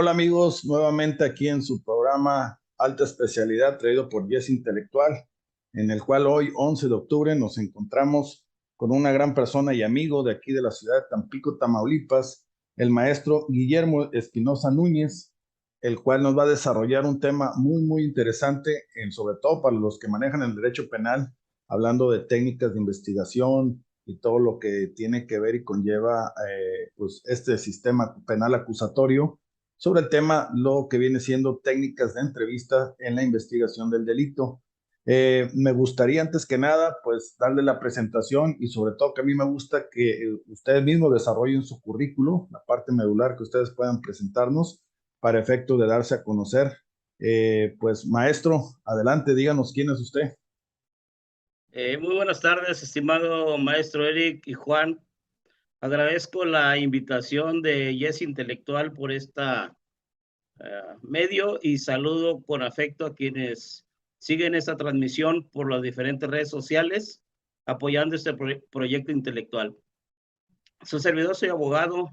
Hola amigos, nuevamente aquí en su programa Alta Especialidad traído por Yes Intelectual, en el cual hoy, 11 de octubre, nos encontramos con una gran persona y amigo de aquí de la ciudad de Tampico, Tamaulipas, el maestro Guillermo Espinosa Núñez, el cual nos va a desarrollar un tema muy interesante, sobre todo para los que manejan el derecho penal, hablando de técnicas de investigación y todo lo que tiene que ver y conlleva pues este sistema penal acusatorio sobre el tema, lo que viene siendo técnicas de entrevista en la investigación del delito. Me gustaría antes que nada, pues darle la presentación y sobre todo que a mí me gusta que ustedes mismos desarrollen su currículo, la parte medular que ustedes puedan presentarnos para efecto de darse a conocer. Pues maestro, adelante, díganos quién es usted. Muy buenas tardes, estimado maestro Eric y Juan. Agradezco la invitación de Yes Intelectual por esta medio y saludo con afecto a quienes siguen esta transmisión por las diferentes redes sociales apoyando este proyecto intelectual. Su servidor, soy abogado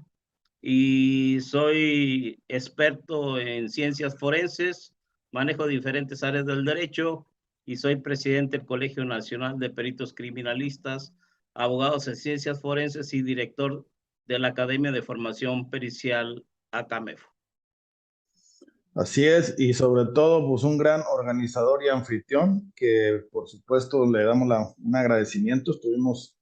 y soy experto en ciencias forenses, manejo diferentes áreas del derecho y soy presidente del Colegio Nacional de Peritos Criminalistas, abogados en ciencias forenses y director de la Academia de Formación Pericial ACAMEF. Así es, y sobre todo, pues un gran organizador y anfitrión, que por supuesto le damos un agradecimiento. Estuvimos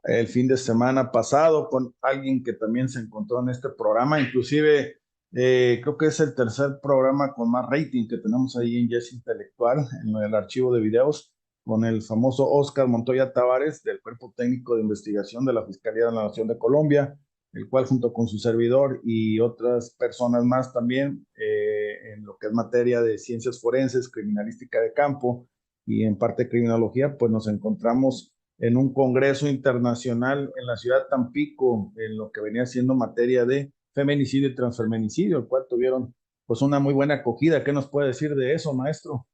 el fin de semana pasado con alguien que también se encontró en este programa, inclusive creo que es el tercer programa con más rating que tenemos ahí en Yes Intelectual, en el archivo de videos, con el famoso Oscar Montoya Tavares del Cuerpo Técnico de Investigación de la Fiscalía de la Nación de Colombia, el cual junto con su servidor y otras personas más también en lo que es materia de ciencias forenses, criminalística de campo y en parte criminología, pues nos encontramos en un congreso internacional en la ciudad de Tampico, en lo que venía siendo materia de feminicidio y transfeminicidio, el cual tuvieron pues una muy buena acogida. ¿Qué nos puede decir de eso, maestro?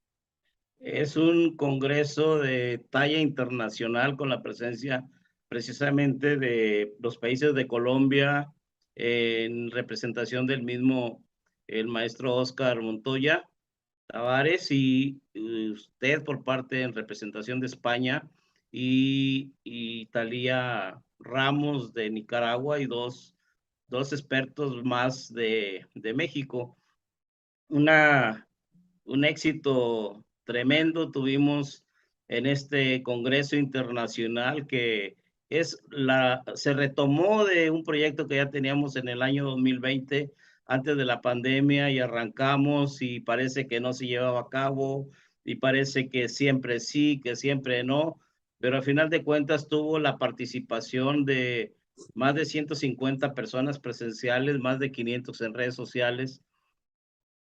Es un congreso de talla internacional con la presencia precisamente de los países de Colombia, en representación del mismo, el maestro Oscar Montoya Tavares, y usted por parte en representación de España, y Talía Ramos de Nicaragua, y dos expertos más de México. Un éxito tremendo tuvimos en este Congreso Internacional, que se retomó de un proyecto que ya teníamos en el año 2020, antes de la pandemia, y arrancamos y parece que no se llevaba a cabo y parece que siempre sí, que siempre no, pero al final de cuentas tuvo la participación de más de 150 personas presenciales, más de 500 en redes sociales,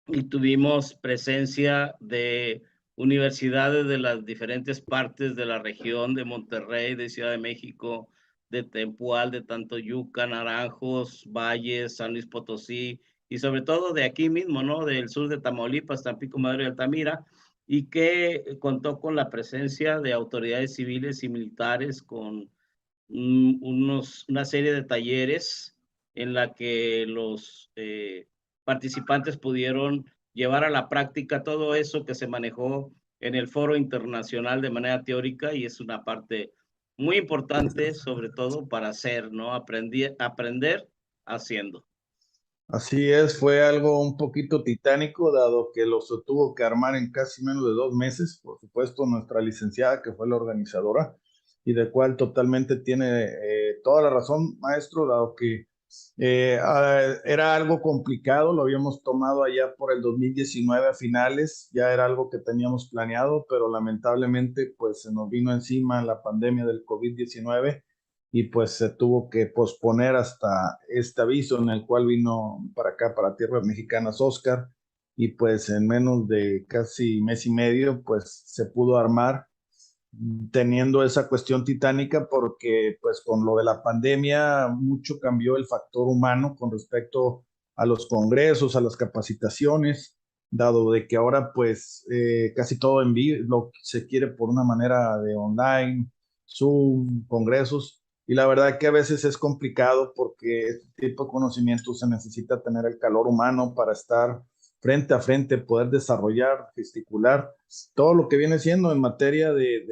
y tuvimos presencia de universidades de las diferentes partes de la región de Monterrey, de Ciudad de México, de Tempual, de Tantoyuca, Naranjos, Valles, San Luis Potosí, y sobre todo de aquí mismo, ¿no? Del sur de Tamaulipas, Tampico, Madero y Altamira, y que contó con la presencia de autoridades civiles y militares, con una serie de talleres en la que los participantes pudieron llevar a la práctica todo eso que se manejó en el foro internacional de manera teórica, y es una parte muy importante, sobre todo para hacer, ¿no? Aprender haciendo. Así es, fue algo un poquito titánico, dado que lo se tuvo que armar en casi menos de 2 meses. Por supuesto, nuestra licenciada, que fue la organizadora, y de cual totalmente tiene toda la razón, maestro, dado que era algo complicado, lo habíamos tomado allá por el 2019 a finales, ya era algo que teníamos planeado, pero lamentablemente pues se nos vino encima la pandemia del COVID-19 y pues se tuvo que posponer hasta este aviso en el cual vino para acá, para Tierras Mexicanas, Oscar, y pues en menos de casi mes y medio, pues se pudo armar teniendo esa cuestión titánica porque pues con lo de la pandemia mucho cambió el factor humano con respecto a los congresos, a las capacitaciones, dado de que ahora pues casi todo en vivo, lo se quiere por una manera de online, Zoom, congresos, y la verdad que a veces es complicado porque este tipo de conocimiento se necesita tener el calor humano para estar frente a frente, poder desarrollar, gesticular, todo lo que viene siendo en materia de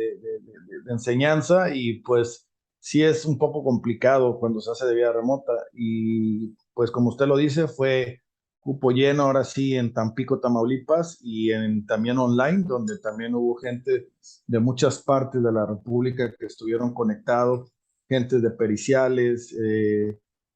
enseñanza y pues sí es un poco complicado cuando se hace de vía remota y pues como usted lo dice, fue cupo lleno ahora sí en Tampico, Tamaulipas y también online, donde también hubo gente de muchas partes de la República que estuvieron conectados, gente de periciales,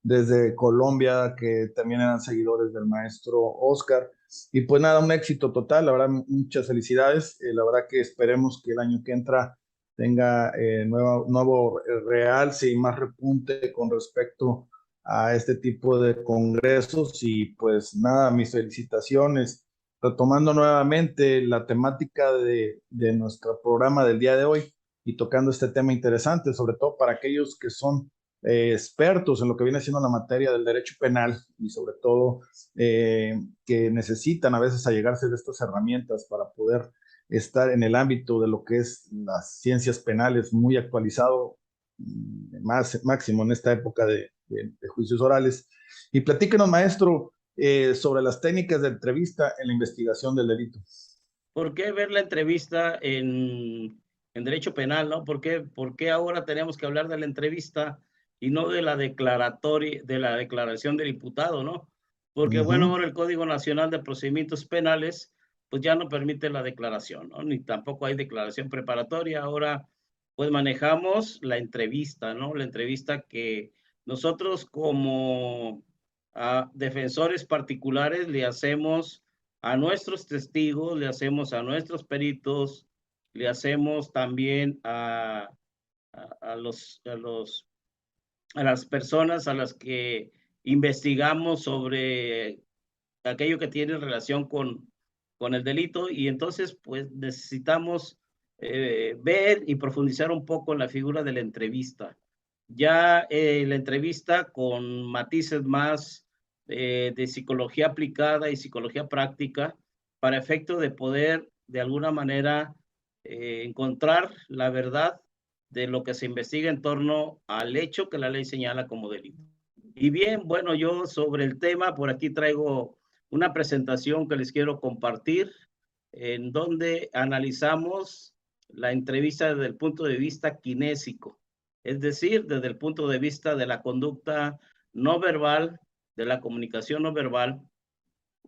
desde Colombia que también eran seguidores del maestro Oscar. Y pues nada, un éxito total, la verdad, muchas felicidades. La verdad que esperemos que el año que entra tenga nuevo realce y más repunte con respecto a este tipo de congresos y pues nada, mis felicitaciones. Retomando nuevamente la temática de nuestro programa del día de hoy y tocando este tema interesante, sobre todo para aquellos que son expertos en lo que viene siendo la materia del derecho penal y sobre todo que necesitan a veces allegarse de estas herramientas para poder estar en el ámbito de lo que es las ciencias penales muy actualizado, máximo en esta época de juicios orales. Y platíquenos, maestro, sobre las técnicas de entrevista en la investigación del delito. ¿Por qué ver la entrevista en derecho penal, no? ¿Por qué ahora tenemos que hablar de la entrevista y no de la declaratoria, de la declaración del imputado, no? Porque, bueno, Ujú. ahora el Código Nacional de Procedimientos Penales, pues ya no permite la declaración, ¿no? Ni tampoco hay declaración preparatoria. Ahora, pues manejamos la entrevista, ¿no? La entrevista que nosotros como defensores particulares le hacemos a nuestros testigos, le hacemos a nuestros peritos, le hacemos también a a las personas a las que investigamos sobre aquello que tiene relación con el delito y entonces pues necesitamos ver y profundizar un poco en la figura de la entrevista. Ya la entrevista con matices más de psicología aplicada y psicología práctica para efecto de poder de alguna manera encontrar la verdad de lo que se investiga en torno al hecho que la ley señala como delito. Y bien, bueno, yo sobre el tema, por aquí traigo una presentación que les quiero compartir, en donde analizamos la entrevista desde el punto de vista kinésico, es decir, desde el punto de vista de la conducta no verbal, de la comunicación no verbal,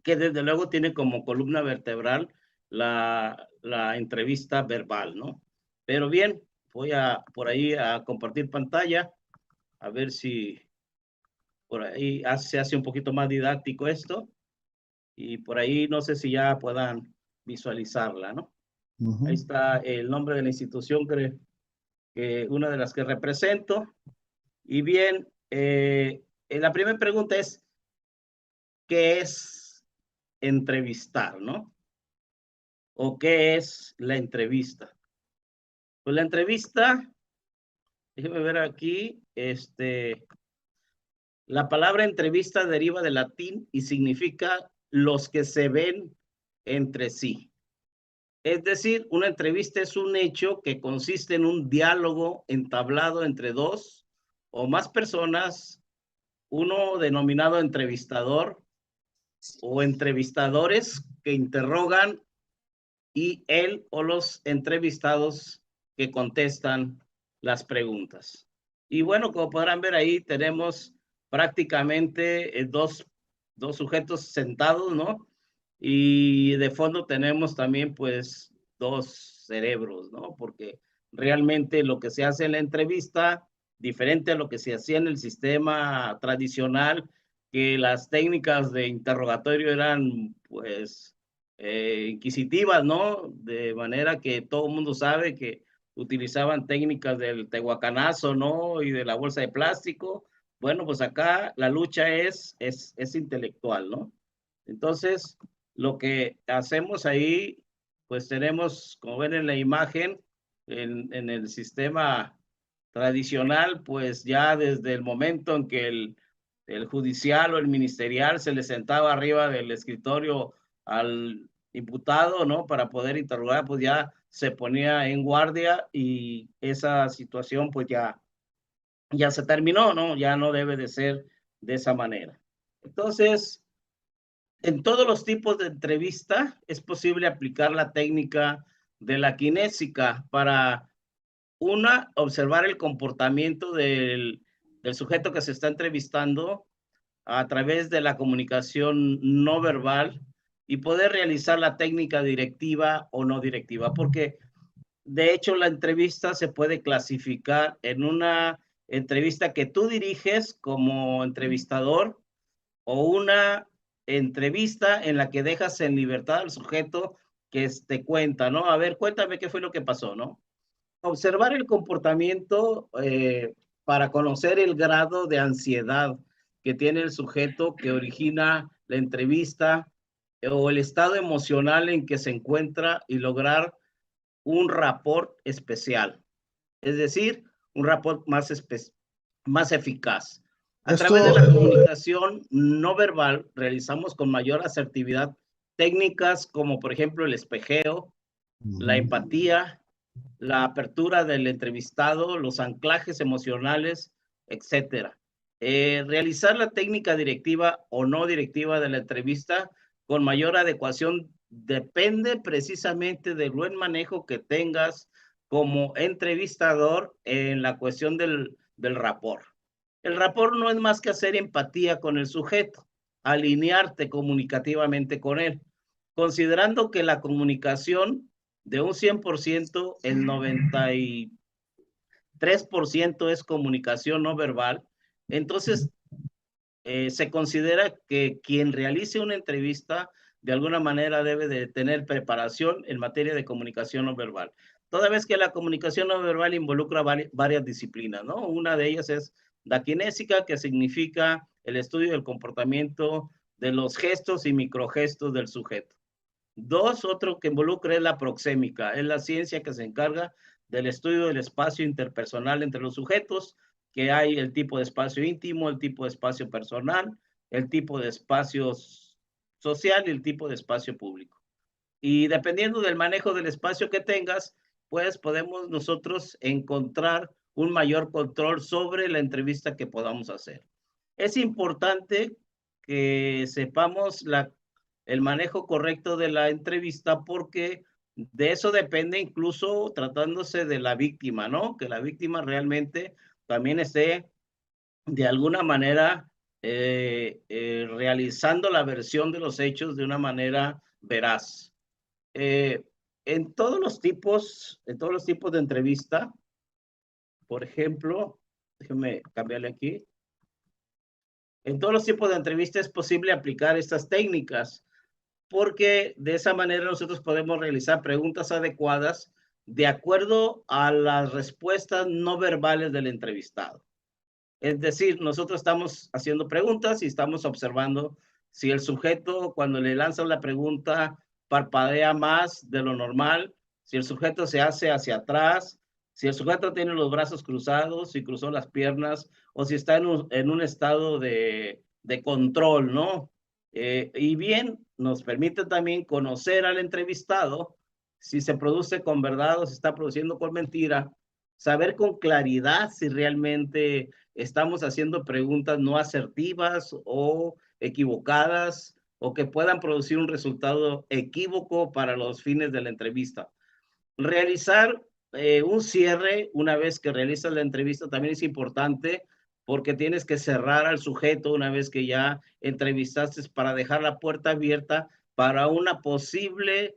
que desde luego tiene como columna vertebral la entrevista verbal, ¿no? Pero bien, voy por ahí a compartir pantalla, a ver si por ahí se hace un poquito más didáctico esto y por ahí no sé si ya puedan visualizarla, ¿no? Ahí Ujú. está el nombre de la institución una de las que represento. Y bien, la primera pregunta es, ¿qué es entrevistar, no? ¿O qué es la entrevista? Pues la entrevista, déjeme ver aquí, la palabra entrevista deriva del latín y significa los que se ven entre sí. Es decir, una entrevista es un hecho que consiste en un diálogo entablado entre dos o más personas, uno denominado entrevistador o entrevistadores que interrogan y él o los entrevistados que contestan las preguntas. Y bueno, como podrán ver ahí, tenemos prácticamente dos sujetos sentados, ¿no? Y de fondo tenemos también pues dos cerebros, ¿no? Porque realmente lo que se hace en la entrevista, diferente a lo que se hacía en el sistema tradicional, que las técnicas de interrogatorio eran pues inquisitivas, ¿no? De manera que todo el mundo sabe que utilizaban técnicas del tehuacanazo, ¿no? Y de la bolsa de plástico. Bueno, pues acá la lucha es intelectual, ¿no? Entonces, lo que hacemos ahí, pues tenemos, como ven en la imagen, en el sistema tradicional, pues ya desde el momento en que el judicial o el ministerial se le sentaba arriba del escritorio al imputado, ¿no? Para poder interrogar, pues ya se ponía en guardia y esa situación pues ya ya se terminó, ¿no? Ya no debe de ser de esa manera. Entonces, en todos los tipos de entrevista es posible aplicar la técnica de la kinésica para, una, observar el comportamiento del sujeto que se está entrevistando a través de la comunicación no verbal y poder realizar la técnica directiva o no directiva, porque de hecho la entrevista se puede clasificar en una entrevista que tú diriges como entrevistador o una entrevista en la que dejas en libertad al sujeto que te cuenta, ¿no? A ver, cuéntame qué fue lo que pasó, ¿no? Observar el comportamiento para conocer el grado de ansiedad que tiene el sujeto que origina la entrevista o el estado emocional en que se encuentra y lograr un rapport especial, es decir, un rapport más eficaz. A través de Esto, la comunicación no verbal realizamos con mayor asertividad técnicas como por ejemplo el espejeo, la empatía, la apertura del entrevistado, los anclajes emocionales, etcétera. Realizar la técnica directiva o no directiva de la entrevista con mayor adecuación depende precisamente del buen manejo que tengas como entrevistador en la cuestión del rapport. El rapport no es más que hacer empatía con el sujeto, alinearte comunicativamente con él, considerando que la comunicación de un 100%, el 93% es comunicación no verbal. Entonces, se considera que quien realice una entrevista de alguna manera debe de tener preparación en materia de comunicación no verbal. Toda vez que la comunicación no verbal involucra varias disciplinas, ¿no? Una de ellas es la kinésica, que significa el estudio del comportamiento de los gestos y microgestos del sujeto. Dos, otro que involucra es la proxémica, es la ciencia que se encarga del estudio del espacio interpersonal entre los sujetos, que hay el tipo de espacio íntimo, el tipo de espacio personal, el tipo de espacio social y el tipo de espacio público. Y dependiendo del manejo del espacio que tengas, pues podemos nosotros encontrar un mayor control sobre la entrevista que podamos hacer. Es importante que sepamos el manejo correcto de la entrevista porque de eso depende incluso tratándose de la víctima, ¿no? Que la víctima realmente también esté de alguna manera realizando la versión de los hechos de una manera veraz. Eh, en todos los tipos de entrevista, por ejemplo, déjeme cambiarle aquí. En todos los tipos de entrevista es posible aplicar estas técnicas porque de esa manera nosotros podemos realizar preguntas adecuadas de acuerdo a las respuestas no verbales del entrevistado. Es decir, nosotros estamos haciendo preguntas y estamos observando si el sujeto, cuando le lanzan la pregunta, parpadea más de lo normal, si el sujeto se hace hacia atrás, si el sujeto tiene los brazos cruzados, si cruzó las piernas, o si está en un estado de control, ¿no? Y bien, nos permite también conocer al entrevistado si se produce con verdad o se está produciendo con mentira, saber con claridad si realmente estamos haciendo preguntas no asertivas o equivocadas o que puedan producir un resultado equívoco para los fines de la entrevista. Realizar un cierre una vez que realizas la entrevista también es importante porque tienes que cerrar al sujeto una vez que ya entrevistaste para dejar la puerta abierta para un posible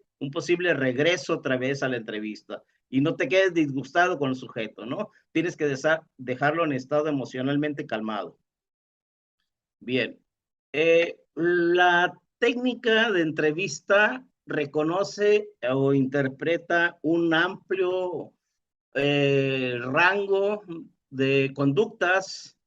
regreso otra vez a la entrevista y no te quedes disgustado con el sujeto, ¿no? Tienes que dejarlo en estado emocionalmente calmado. Bien. La técnica de entrevista reconoce o interpreta un amplio rango de conductas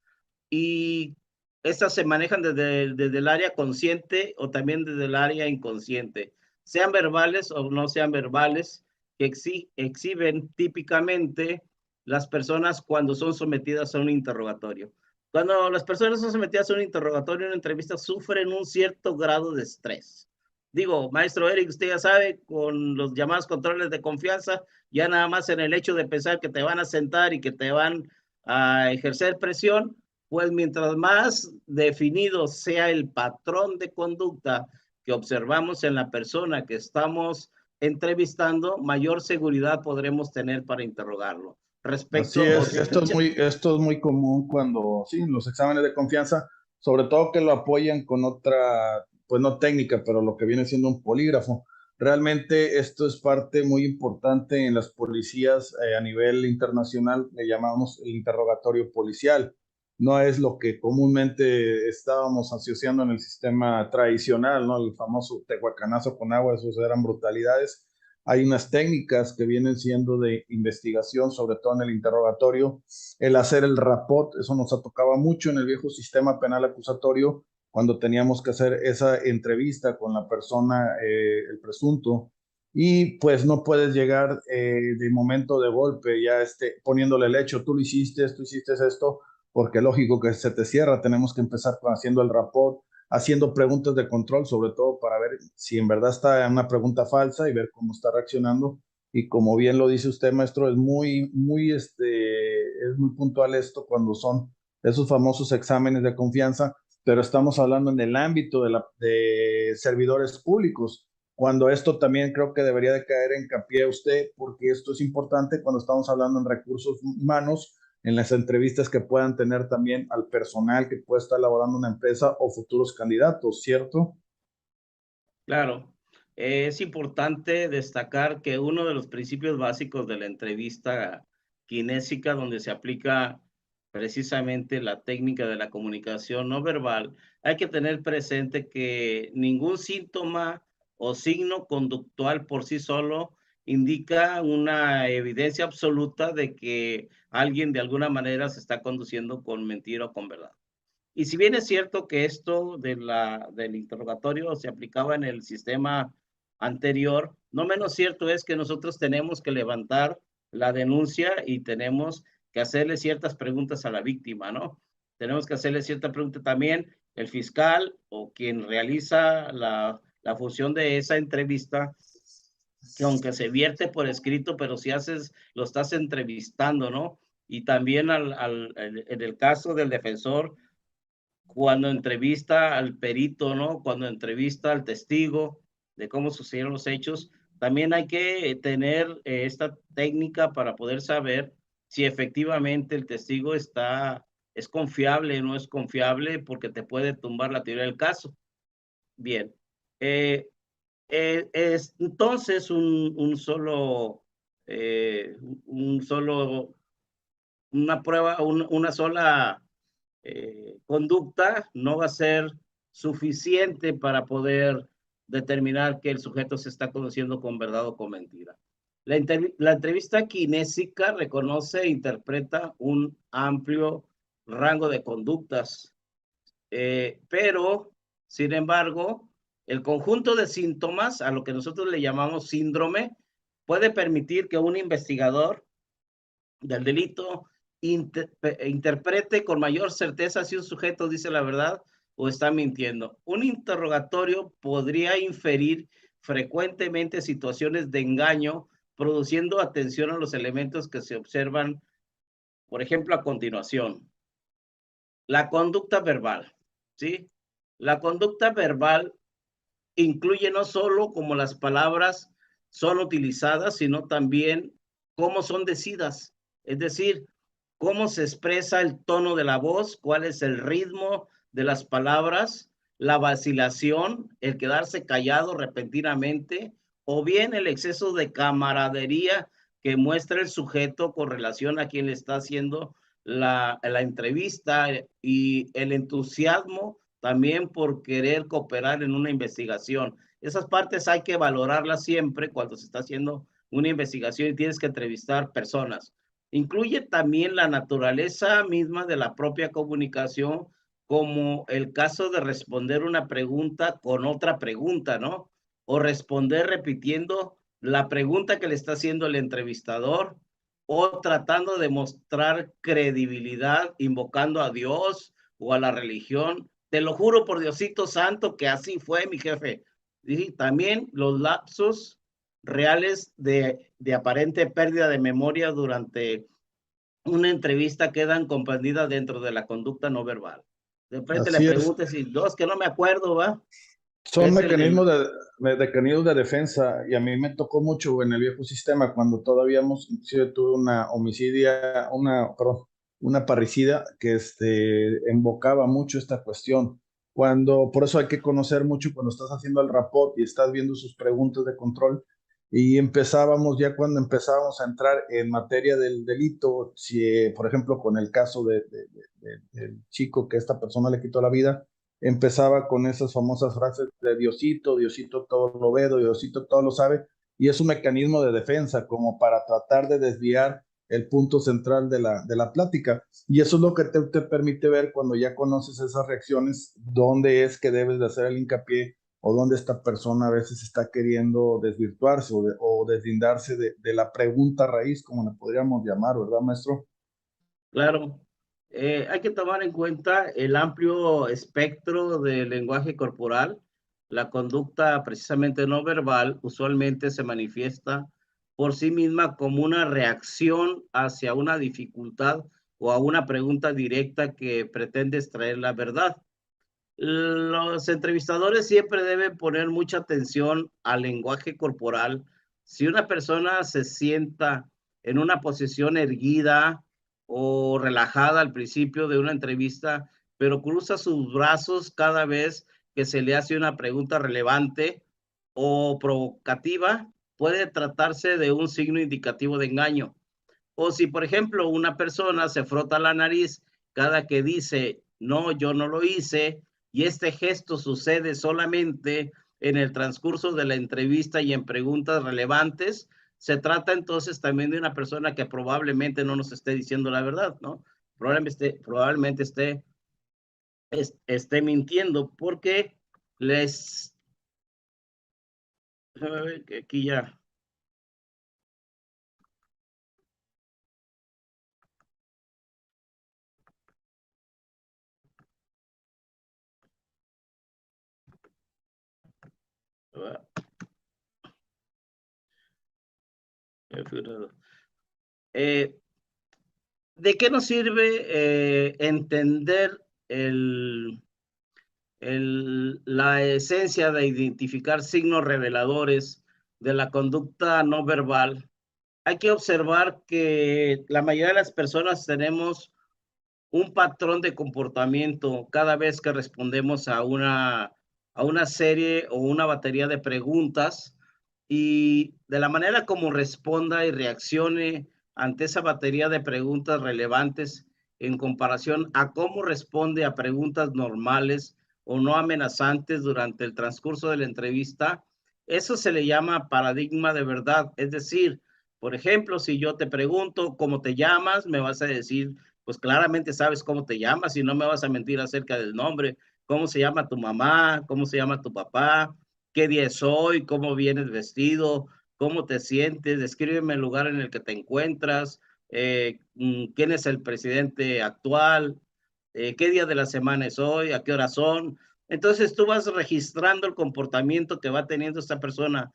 y estas se manejan desde el área consciente o también desde el área inconsciente, sean verbales o no sean verbales, que exhiben típicamente las personas cuando son sometidas a un interrogatorio. Cuando las personas son sometidas a un interrogatorio, una entrevista, sufren un cierto grado de estrés. Digo, maestro Eric, usted ya sabe, con los llamados controles de confianza, ya nada más en el hecho de pensar que te van a sentar y que te van a ejercer presión, pues mientras más definido sea el patrón de conducta que observamos en la persona que estamos entrevistando, mayor seguridad podremos tener para interrogarlo. Así Respecto, es, esto es muy común cuando, sí, los exámenes de confianza, sobre todo que lo apoyan con otra, pues no técnica, pero lo que viene siendo un polígrafo. Realmente esto es parte muy importante en las policías a nivel internacional, le llamamos el interrogatorio policial. No es lo que comúnmente estábamos asociando en el sistema tradicional, ¿no? El famoso tehuacanazo con agua, esos eran brutalidades. Hay unas técnicas que vienen siendo de investigación, sobre todo en el interrogatorio, el hacer el rapport, eso nos tocaba mucho en el viejo sistema penal acusatorio, cuando teníamos que hacer esa entrevista con la persona, el presunto, y pues no puedes llegar de momento de golpe, ya poniéndole el hecho, tú lo hiciste esto, porque lógico que se te cierra, tenemos que empezar haciendo el rapport, haciendo preguntas de control, sobre todo para ver si en verdad está una pregunta falsa y ver cómo está reaccionando. Y como bien lo dice usted, maestro, es muy puntual esto cuando son esos famosos exámenes de confianza, pero estamos hablando en el ámbito de servidores públicos, cuando esto también creo que debería de caer en hincapié usted, porque esto es importante cuando estamos hablando en recursos humanos, en las entrevistas que puedan tener también al personal que pueda estar laborando una empresa o futuros candidatos, ¿cierto? claro, es importante destacar que uno de los principios básicos de la entrevista kinésica, donde se aplica precisamente la técnica de la comunicación no verbal, hay que tener presente que ningún síntoma o signo conductual por sí solo indica una evidencia absoluta de que alguien de alguna manera se está conduciendo con mentira o con verdad. Y si bien es cierto que esto del interrogatorio se aplicaba en el sistema anterior, no menos cierto es que nosotros tenemos que levantar la denuncia y tenemos que hacerle ciertas preguntas a la víctima, ¿no? Tenemos que hacerle cierta pregunta también el fiscal o quien realiza la función de esa entrevista, que aunque se vierte por escrito, pero si haces, lo estás entrevistando, ¿no? Y también en el caso del defensor, cuando entrevista al perito, ¿no? Cuando entrevista al testigo de cómo sucedieron los hechos, también hay que tener esta técnica para poder saber si efectivamente el testigo es confiable o no es confiable, porque te puede tumbar la teoría del caso. Bien. Eh, es entonces un solo, una prueba, una sola conducta no va a ser suficiente para poder determinar que el sujeto se está conociendo con verdad o con mentira. La entrevista kinésica reconoce e interpreta un amplio rango de conductas, pero, sin embargo, el conjunto de síntomas, a lo que nosotros le llamamos síndrome, puede permitir que un investigador del delito interprete con mayor certeza si un sujeto dice la verdad o está mintiendo. Un interrogatorio podría inferir frecuentemente situaciones de engaño, produciendo atención a los elementos que se observan, por ejemplo, a continuación. La conducta verbal, ¿sí? La conducta verbal incluye no solo cómo las palabras son utilizadas, sino también cómo son decidas. Es decir, cómo se expresa el tono de la voz, cuál es el ritmo de las palabras, la vacilación, el quedarse callado repentinamente, o bien el exceso de camaradería que muestra el sujeto con relación a quien le está haciendo la entrevista, y el entusiasmo también por querer cooperar en una investigación. Esas partes hay que valorarlas siempre cuando se está haciendo una investigación y tienes que entrevistar personas. Incluye también la naturaleza misma de la propia comunicación, como el caso de responder una pregunta con otra pregunta, ¿no? O responder repitiendo la pregunta que le está haciendo el entrevistador, o tratando de mostrar credibilidad, invocando a Dios o a la religión. Te lo juro por Diosito Santo que así fue, mi jefe. Y también los lapsos reales de aparente pérdida de memoria durante una entrevista quedan comprendidas dentro de la conducta no verbal. De frente le Así es. preguntes y dos que no me acuerdo, ¿va? Son Es mecanismos mecanismos de defensa y a mí me tocó mucho en el viejo sistema cuando todavía inclusive tuve una homicidia, perdón, una parricida que invocaba mucho esta cuestión. Por eso hay que conocer mucho cuando estás haciendo el rapport y estás viendo sus preguntas de control. Y empezábamos ya cuando empezábamos a entrar en materia del delito, si, por ejemplo, con el caso del chico que esta persona le quitó la vida, empezaba con esas famosas frases de Diosito, Diosito todo lo ve, Diosito todo lo sabe, y es un mecanismo de defensa como para tratar de desviar el punto central de la plática. Y eso es lo que te permite ver cuando ya conoces esas reacciones, dónde es que debes de hacer el hincapié o dónde esta persona a veces está queriendo desvirtuarse o deslindarse de la pregunta raíz, como le podríamos llamar, ¿verdad, maestro? claro. Hay que tomar en cuenta el amplio espectro del lenguaje corporal. La conducta precisamente no verbal usualmente se manifiesta por sí misma como una reacción hacia una dificultad o a una pregunta directa que pretende extraer la verdad. Los entrevistadores siempre deben poner mucha atención al lenguaje corporal. Si una persona se sienta en una posición erguida o relajada al principio de una entrevista, pero cruza sus brazos cada vez que se le hace una pregunta relevante o provocativa, puede tratarse de un signo indicativo de engaño. O si, por ejemplo, una persona se frota la nariz cada que dice, no, yo no lo hice, y este gesto sucede solamente en el transcurso de la entrevista y en preguntas relevantes, se trata entonces también de una persona que probablemente no nos esté diciendo la verdad, ¿no? Probablemente esté mintiendo porque les... A ver, que aquí ya... Eh, ¿De qué nos sirve entender la esencia de identificar signos reveladores de la conducta no verbal? Hay que observar que la mayoría de las personas tenemos un patrón de comportamiento cada vez que respondemos a una serie o una batería de preguntas, y de la manera como responda y reaccione ante esa batería de preguntas relevantes en comparación a cómo responde a preguntas normales o no amenazantes durante el transcurso de la entrevista, eso se le llama paradigma de verdad. Es decir, por ejemplo, si yo te pregunto cómo te llamas, me vas a decir, pues claramente sabes cómo te llamas y no me vas a mentir acerca del nombre. ¿Cómo se llama tu mamá? ¿Cómo se llama tu papá? ¿Qué día es hoy? ¿Cómo vienes vestido? ¿Cómo te sientes? Descríbeme el lugar en el que te encuentras. ¿Quién es el presidente actual? ¿Qué día de la semana es hoy? ¿A qué hora son? Entonces tú vas registrando el comportamiento que va teniendo esta persona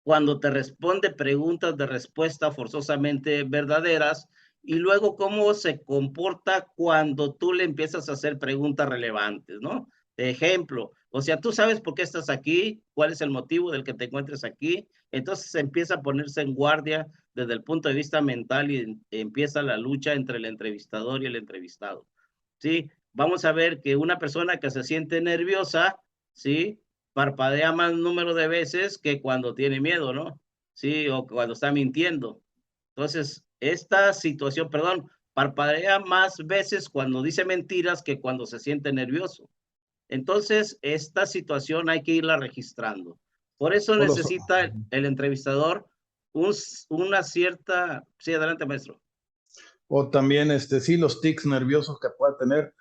cuando te responde preguntas de respuesta forzosamente verdaderas, y luego cómo se comporta cuando tú le empiezas a hacer preguntas relevantes, ¿no? De ejemplo, o sea, tú sabes por qué estás aquí, cuál es el motivo del que te encuentres aquí, entonces empieza a ponerse en guardia desde el punto de vista mental y empieza la lucha entre el entrevistador y el entrevistado, ¿sí? Vamos a ver que una persona que se siente nerviosa, ¿sí? Parpadea más número de veces que cuando tiene miedo, ¿no? Sí, o cuando está mintiendo. Entonces, esta situación, perdón, parpadea más veces cuando dice mentiras que cuando se siente nervioso. Entonces, esta situación hay que irla registrando. Por eso O los, necesita el entrevistador una cierta... Sí, adelante, maestro. O también, sí, los tics nerviosos que pueda tener.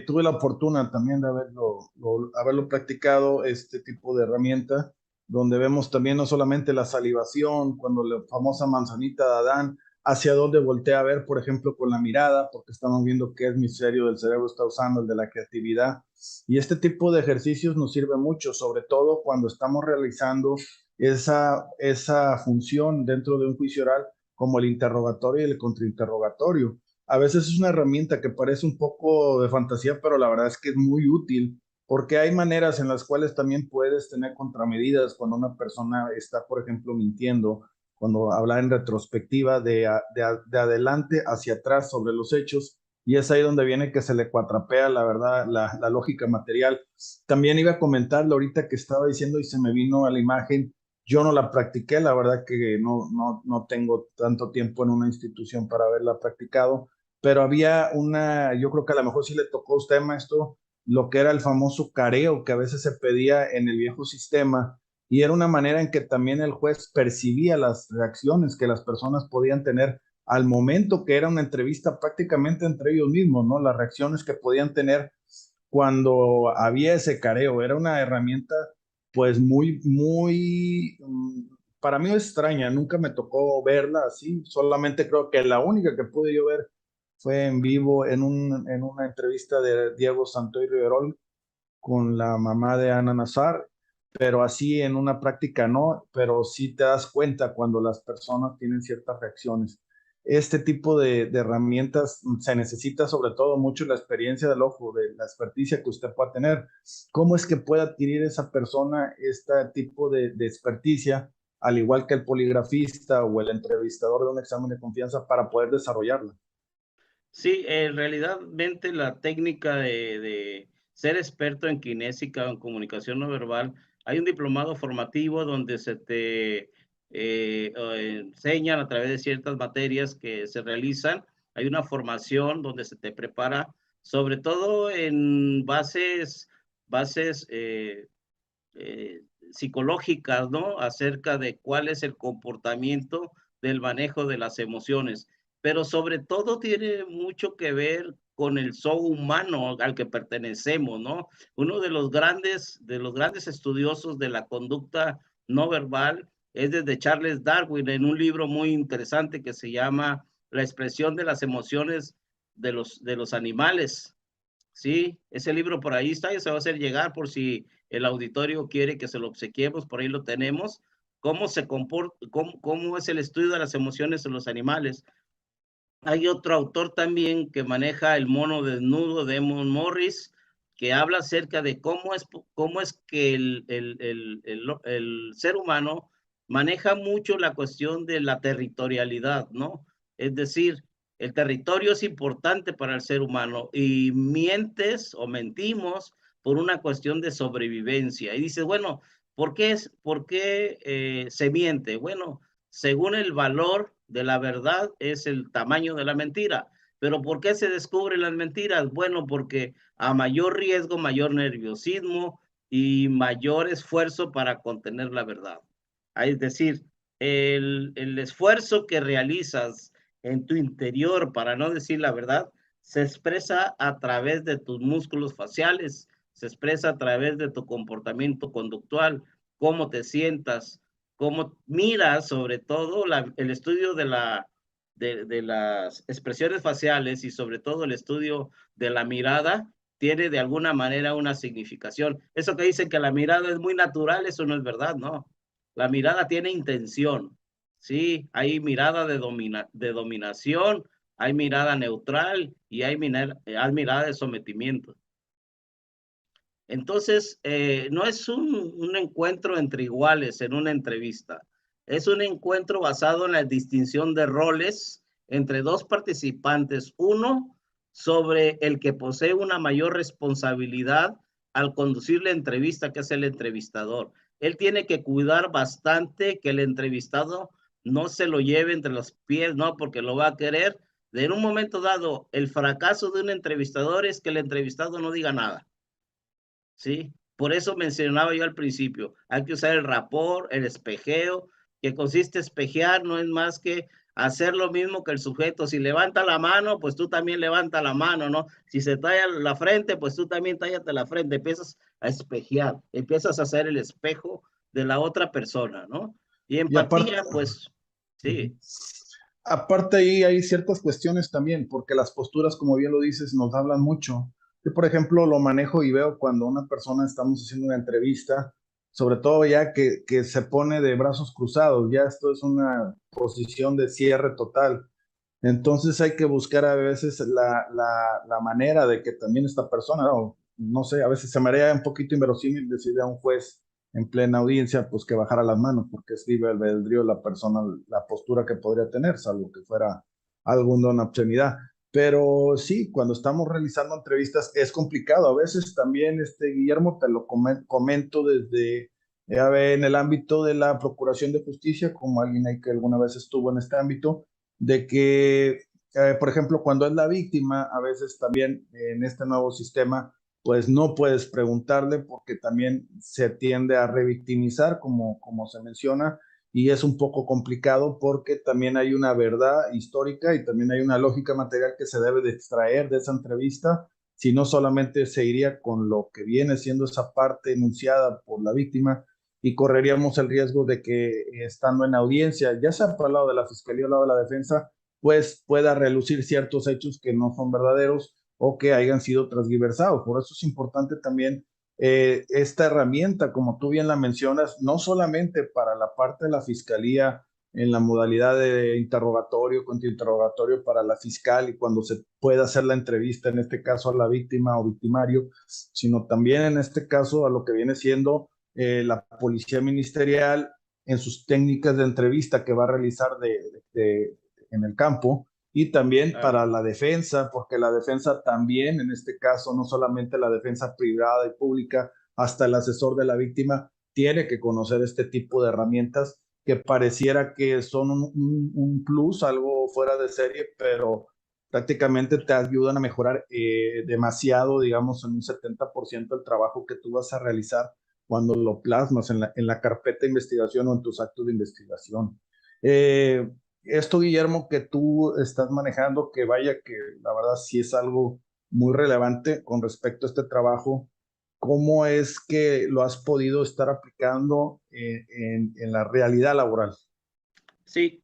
Tuve la fortuna también de haberlo practicado, este tipo de herramienta, donde vemos también no solamente la salivación, cuando la famosa manzanita de Adán, hacia dónde voltea a ver, por ejemplo, con la mirada, porque estamos viendo qué hemisferio del cerebro está usando, el de la creatividad. Y este tipo de ejercicios nos sirve mucho, sobre todo cuando estamos realizando esa función dentro de un juicio oral como el interrogatorio y el contrainterrogatorio. A veces es una herramienta que parece un poco de fantasía, pero la verdad es que es muy útil porque hay maneras en las cuales también puedes tener contramedidas cuando una persona está, por ejemplo, mintiendo, cuando habla en retrospectiva de adelante hacia atrás sobre los hechos, y es ahí donde viene que se le cuatrapea, la verdad, la lógica material. También iba a comentarlo ahorita que estaba diciendo y se me vino a la imagen. Yo no la practiqué, la verdad que no tengo tanto tiempo en una institución para haberla practicado, pero había una, yo creo que a lo mejor sí le tocó a usted, maestro, lo que era el famoso careo que a veces se pedía en el viejo sistema, y era una manera en que también el juez percibía las reacciones que las personas podían tener al momento, que era una entrevista prácticamente entre ellos mismos, ¿no? Las reacciones que podían tener cuando había ese careo. Era una herramienta pues para mí extraña, nunca me tocó verla así, solamente creo que la única que pude yo ver fue en vivo en una entrevista de Diego Santoy Riverol con la mamá de Ana Nazar, pero así en una práctica no, pero sí te das cuenta cuando las personas tienen ciertas reacciones. Este tipo de herramientas se necesita sobre todo mucho la experiencia del ojo, de la experticia que usted pueda tener. ¿Cómo es que puede adquirir esa persona este tipo de experticia, al igual que el poligrafista o el entrevistador de un examen de confianza, para poder desarrollarla? Sí, en realidad, la técnica de ser experto en kinésica o en comunicación no verbal, hay un diplomado formativo donde se te enseñan a través de ciertas materias que se realizan. Hay una formación donde se te prepara, sobre todo en bases psicológicas, ¿no? Acerca de cuál es el comportamiento del manejo de las emociones, pero sobre todo tiene mucho que ver con el show humano al que pertenecemos, ¿no? Uno de los grandes estudiosos de la conducta no verbal es desde Charles Darwin, en un libro muy interesante que se llama La expresión de las emociones de los animales. Sí, ese libro por ahí está y se va a hacer llegar por si el auditorio quiere que se lo obsequiemos, por ahí lo tenemos. Cómo se comporta, cómo es el estudio de las emociones en los animales. Hay otro autor también que maneja el mono desnudo de Emon Morris, que habla acerca de cómo es que el ser humano maneja mucho la cuestión de la territorialidad, ¿no? Es decir, el territorio es importante para el ser humano y mientes o mentimos por una cuestión de sobrevivencia. Y dices, bueno, por qué se miente? Bueno, según el valor de la verdad es el tamaño de la mentira. Pero ¿por qué se descubren las mentiras? Bueno, porque a mayor riesgo, mayor nerviosismo y mayor esfuerzo para contener la verdad. Es decir, el esfuerzo que realizas en tu interior para no decir la verdad se expresa a través de tus músculos faciales, se expresa a través de tu comportamiento conductual, cómo te sientas, cómo miras, sobre todo el estudio de las expresiones faciales y sobre todo el estudio de la mirada tiene de alguna manera una significación. Eso que dicen que la mirada es muy natural, eso no es verdad, no. La mirada tiene intención, sí, hay mirada de dominación, hay mirada neutral y hay mirada de sometimiento. Entonces, no es un encuentro entre iguales en una entrevista, es un encuentro basado en la distinción de roles entre dos participantes, uno sobre el que posee una mayor responsabilidad al conducir la entrevista, que es el entrevistador. Él tiene que cuidar bastante que el entrevistado no se lo lleve entre los pies, ¿no? Porque lo va a querer. En un momento dado, el fracaso de un entrevistador es que el entrevistado no diga nada. ¿Sí? Por eso mencionaba yo al principio, hay que usar el rapport, el espejeo, que consiste espejear, no es más que hacer lo mismo que el sujeto. Si levanta la mano, pues tú también levanta la mano, ¿no? Si se talla la frente, pues tú también tállate la frente. Empiezas a espejear, empiezas a hacer el espejo de la otra persona, ¿no? Y Y aparte, empatía, pues, sí. aparte ahí hay ciertas cuestiones también, porque las posturas, como bien lo dices, nos hablan mucho. Yo, por ejemplo, lo manejo y veo cuando una persona estamos haciendo una entrevista sobre todo ya que se pone de brazos cruzados, ya esto es una posición de cierre total. Entonces hay que buscar a veces la manera de que también esta persona, no sé, a veces se me haría un poquito inverosímil decirle a un juez en plena audiencia, pues que bajara las manos, porque es libre albedrío la persona, la postura que podría tener, salvo que fuera alguna obscenidad. Pero sí, cuando estamos realizando entrevistas es complicado. A veces también, Guillermo, te lo comento desde, en el ámbito de la Procuración de Justicia, como alguien ahí que alguna vez estuvo en este ámbito, de que, por ejemplo, cuando es la víctima, a veces también en este nuevo sistema, pues no puedes preguntarle porque también se tiende a revictimizar, como se menciona, y es un poco complicado porque también hay una verdad histórica y también hay una lógica material que se debe de extraer de esa entrevista, si no solamente se iría con lo que viene siendo esa parte enunciada por la víctima y correríamos el riesgo de que estando en audiencia, ya sea por el lado de la fiscalía o el lado de la defensa, pues pueda relucir ciertos hechos que no son verdaderos o que hayan sido transgiversados. Por eso es importante también esta herramienta, como tú bien la mencionas, no solamente para la parte de la fiscalía en la modalidad de interrogatorio, contrainterrogatorio para la fiscal y cuando se pueda hacer la entrevista, en este caso a la víctima o victimario, sino también en este caso a lo que viene siendo la policía ministerial en sus técnicas de entrevista que va a realizar en el campo y también para la defensa, porque la defensa también, en este caso, no solamente la defensa privada y pública, hasta el asesor de la víctima tiene que conocer este tipo de herramientas que pareciera que son un plus, algo fuera de serie, pero prácticamente te ayudan a mejorar demasiado, digamos, en un 70% el trabajo que tú vas a realizar cuando lo plasmas en la carpeta de investigación o en tus actos de investigación. Esto, Guillermo, que tú estás manejando, que vaya que la verdad sí es algo muy relevante con respecto a este trabajo, ¿cómo es que lo has podido estar aplicando en la realidad laboral? Sí,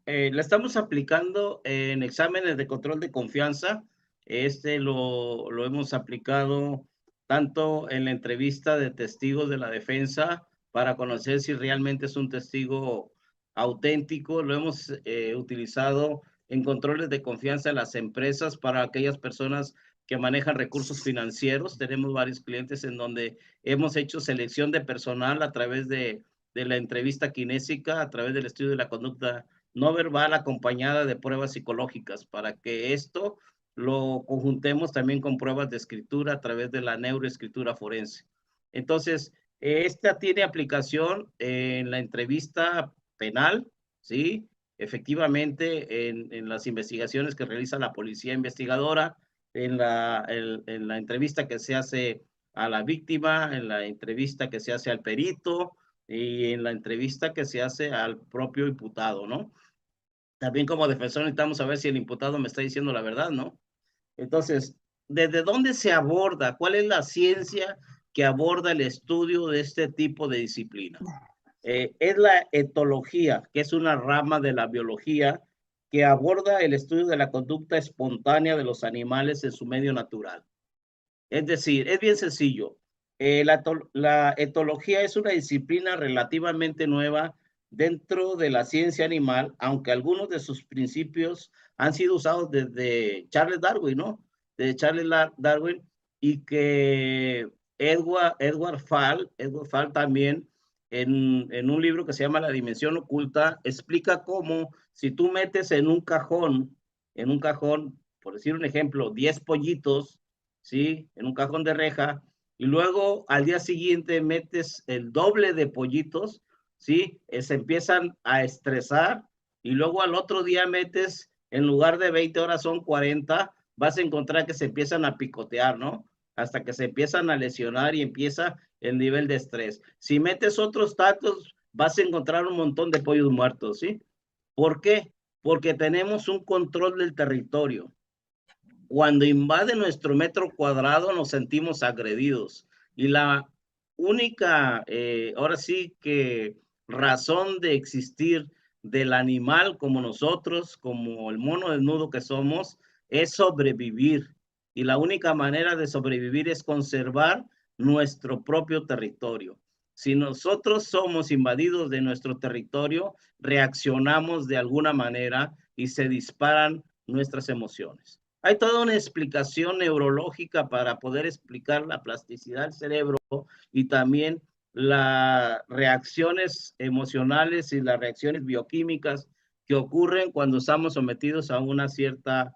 la estamos aplicando en exámenes de control de confianza. Lo hemos aplicado tanto en la entrevista de testigos de la defensa para conocer si realmente es un testigo auténtico. Lo hemos utilizado en controles de confianza en las empresas para aquellas personas que manejan recursos financieros. Tenemos varios clientes en donde hemos hecho selección de personal a través de la entrevista kinésica a través del estudio de la conducta no verbal acompañada de pruebas psicológicas para que esto lo conjuntemos también con pruebas de escritura a través de la neuroescritura forense. Entonces, esta tiene aplicación en la entrevista penal, ¿sí? Efectivamente, en las investigaciones que realiza la policía investigadora, en la entrevista que se hace a la víctima, en la entrevista que se hace al perito, y en la entrevista que se hace al propio imputado, ¿no? También como defensor necesitamos saber si el imputado me está diciendo la verdad, ¿no? Entonces, ¿desde dónde se aborda? ¿Cuál es la ciencia que aborda el estudio de este tipo de disciplina? Es la etología, que es una rama de la biología que aborda el estudio de la conducta espontánea de los animales en su medio natural. Es decir, es bien sencillo. La etología es una disciplina relativamente nueva dentro de la ciencia animal, aunque algunos de sus principios han sido usados desde Charles Darwin, ¿no? De Charles Darwin, y que Edward Fall también en un libro que se llama La Dimensión Oculta, explica cómo si tú metes en un cajón, por decir un ejemplo, 10 pollitos, ¿sí? En un cajón de reja, y luego al día siguiente metes el doble de pollitos, ¿sí? Se empiezan a estresar, y luego al otro día metes, en lugar de 20 horas son 40, vas a encontrar que se empiezan a picotear, ¿no? Hasta que se empiezan a lesionar y empieza el nivel de estrés. Si metes otros tantos, vas a encontrar un montón de pollos muertos, ¿sí? ¿Por qué? Porque tenemos un control del territorio. Cuando invade nuestro metro cuadrado nos sentimos agredidos. Y la única, ahora sí que razón de existir del animal como nosotros, como el mono desnudo que somos, es sobrevivir. Y la única manera de sobrevivir es conservar nuestro propio territorio. Si nosotros somos invadidos de nuestro territorio, reaccionamos de alguna manera y se disparan nuestras emociones. Hay toda una explicación neurológica para poder explicar la plasticidad del cerebro y también las reacciones emocionales y las reacciones bioquímicas que ocurren cuando estamos sometidos a una cierta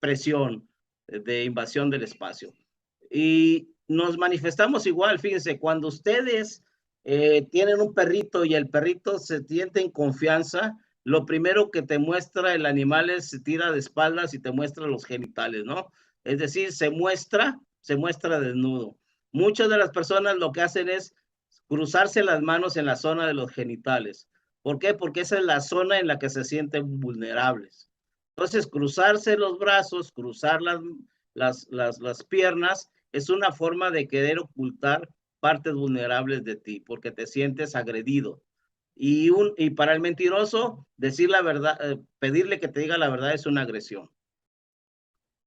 presión de invasión del espacio. Y nos manifestamos igual, fíjense, cuando ustedes tienen un perrito y el perrito se siente en confianza, lo primero que te muestra el animal es se tira de espaldas y te muestra los genitales, ¿no? Es decir, se muestra desnudo. Muchas de las personas lo que hacen es cruzarse las manos en la zona de los genitales. ¿Por qué? Porque esa es la zona en la que se sienten vulnerables. Entonces, cruzarse los brazos, cruzar las piernas, es una forma de querer ocultar partes vulnerables de ti, porque te sientes agredido. Y para el mentiroso, decir la verdad, pedirle que te diga la verdad es una agresión.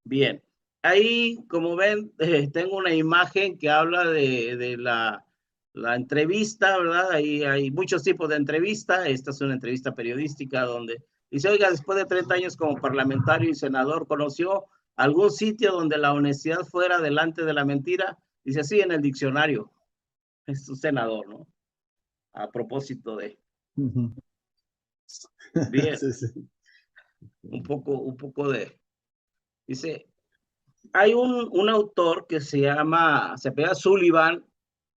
Bien, ahí, como ven, tengo una imagen que habla de la entrevista, ¿verdad? Ahí hay muchos tipos de entrevista. Esta es una entrevista periodística donde dice, oiga, después de 30 años como parlamentario y senador, ¿conoció algún sitio donde la honestidad fuera delante de la mentira? Dice, sí, en el diccionario. Es un senador, ¿no? A propósito de... Bien, Sí, sí. un poco de... Dice, hay un autor que se llama Sullivan.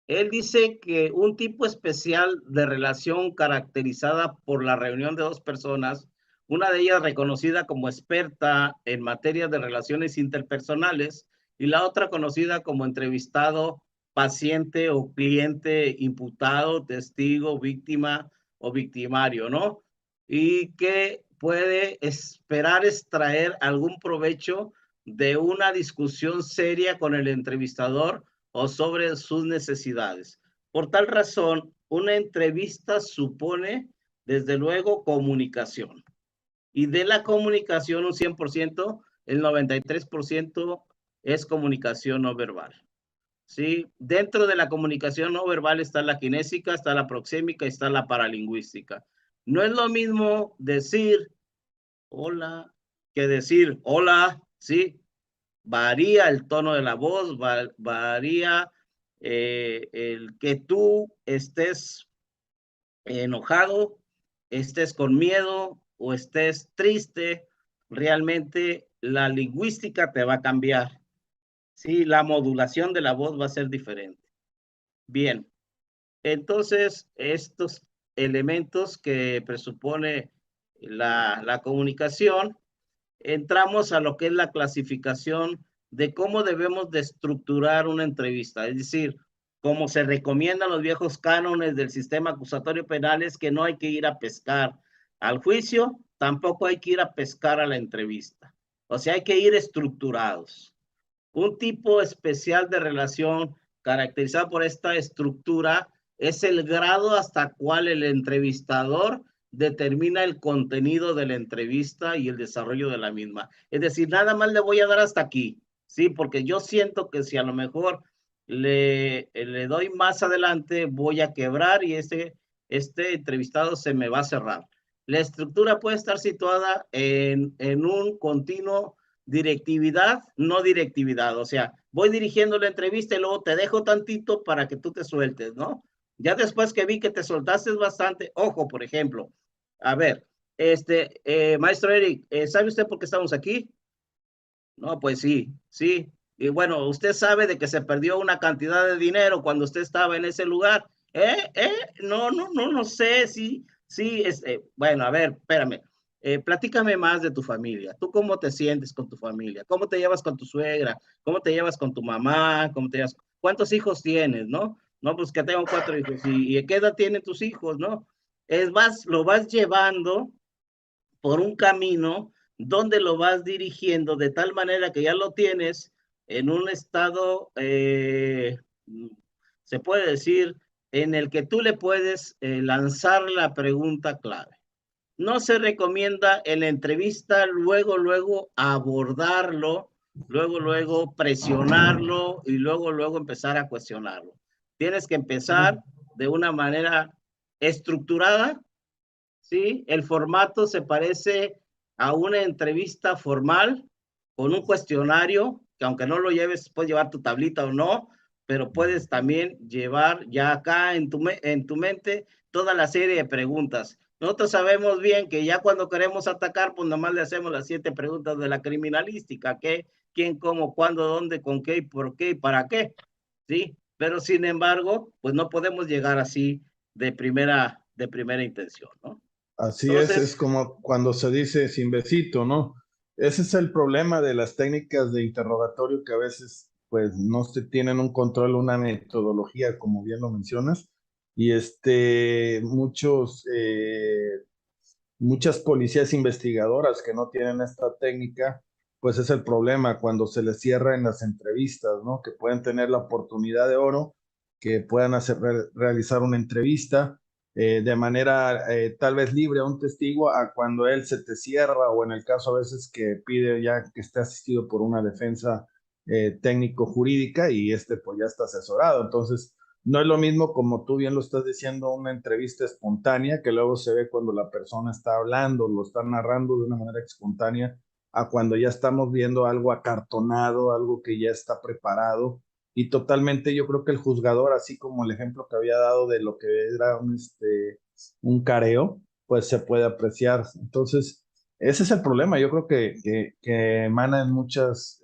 Él dice que un tipo especial de relación caracterizada por la reunión de dos personas, una de ellas reconocida como experta en materia de relaciones interpersonales y la otra conocida como entrevistado, paciente o cliente, imputado, testigo, víctima o victimario, ¿no? Y que puede esperar extraer algún provecho de una discusión seria con el entrevistador o sobre sus necesidades. Por tal razón, una entrevista supone, desde luego, comunicación. Y de la comunicación, un 100%, el 93% es comunicación no verbal. ¿Sí? Dentro de la comunicación no verbal está la kinésica, está la proxémica, está la paralingüística. No es lo mismo decir hola que decir hola, ¿sí? Varía el tono de la voz, varía el que tú estés enojado, estés con miedo o estés triste, realmente la lingüística te va a cambiar. Sí, la modulación de la voz va a ser diferente. Bien, entonces estos elementos que presupone la comunicación, entramos a lo que es la clasificación de cómo debemos de estructurar una entrevista. Es decir, como se recomiendan los viejos cánones del sistema acusatorio penal, es que no hay que ir a pescar al juicio, tampoco hay que ir a pescar a la entrevista. O sea, hay que ir estructurados. Un tipo especial de relación caracterizado por esta estructura es el grado hasta cual el entrevistador determina el contenido de la entrevista y el desarrollo de la misma. Es decir, nada más le voy a dar hasta aquí, ¿sí? Porque yo siento que si a lo mejor le doy más adelante, voy a quebrar y este entrevistado se me va a cerrar. La estructura puede estar situada en un continuo directividad, no directividad. O sea, voy dirigiendo la entrevista y luego te dejo tantito para que tú te sueltes, ¿no? Ya después que vi que te soltaste bastante, ojo, por ejemplo, a ver, maestro Eric, ¿sabe usted por qué estamos aquí? No, pues sí, sí. Y bueno, usted sabe de que se perdió una cantidad de dinero cuando usted estaba en ese lugar. No sé, sí, sí, bueno, a ver, espérame. Platícame más de tu familia. ¿Tú cómo te sientes con tu familia? ¿Cómo te llevas con tu suegra? ¿Cómo te llevas con tu mamá? ¿Cómo te llevas? ¿Cuántos hijos tienes, no? No, pues que tengo 4 hijos. ¿Y qué edad tienen tus hijos, no? Es más, lo vas llevando por un camino donde lo vas dirigiendo de tal manera que ya lo tienes en un estado, se puede decir, en el que tú le puedes lanzar la pregunta clave. No se recomienda en la entrevista luego abordarlo luego presionarlo y luego empezar a cuestionarlo. Tienes que empezar de una manera estructurada, ¿sí? El formato se parece a una entrevista formal con un cuestionario, que aunque no lo lleves, puedes llevar tu tablita o no, pero puedes también llevar ya acá en tu mente toda la serie de preguntas. Nosotros sabemos bien que ya cuando queremos atacar, pues nomás le hacemos las 7 preguntas de la criminalística: ¿qué, quién, cómo, cuándo, dónde, con qué, y por qué y para qué? ¿Sí? Pero sin embargo, pues no podemos llegar así de primera intención, ¿no? Así es Entonces, como cuando se dice sin besito, ¿no? Ese es el problema de las técnicas de interrogatorio que a veces pues no se tienen un control, una metodología, como bien lo mencionas, y muchas policías investigadoras que no tienen esta técnica, pues es el problema cuando se les cierra en las entrevistas, ¿no? Que pueden tener la oportunidad de oro, que puedan realizar una entrevista de manera tal vez libre a un testigo, a cuando él se te cierra, o en el caso a veces que pide ya que esté asistido por una defensa técnico-jurídica, y pues ya está asesorado. Entonces, no es lo mismo, como tú bien lo estás diciendo, una entrevista espontánea que luego se ve cuando la persona está hablando, lo está narrando de una manera espontánea, a cuando ya estamos viendo algo acartonado, algo que ya está preparado. Y totalmente yo creo que el juzgador, así como el ejemplo que había dado de lo que era un careo, pues se puede apreciar. Entonces, ese es el problema. Yo creo que emana en muchas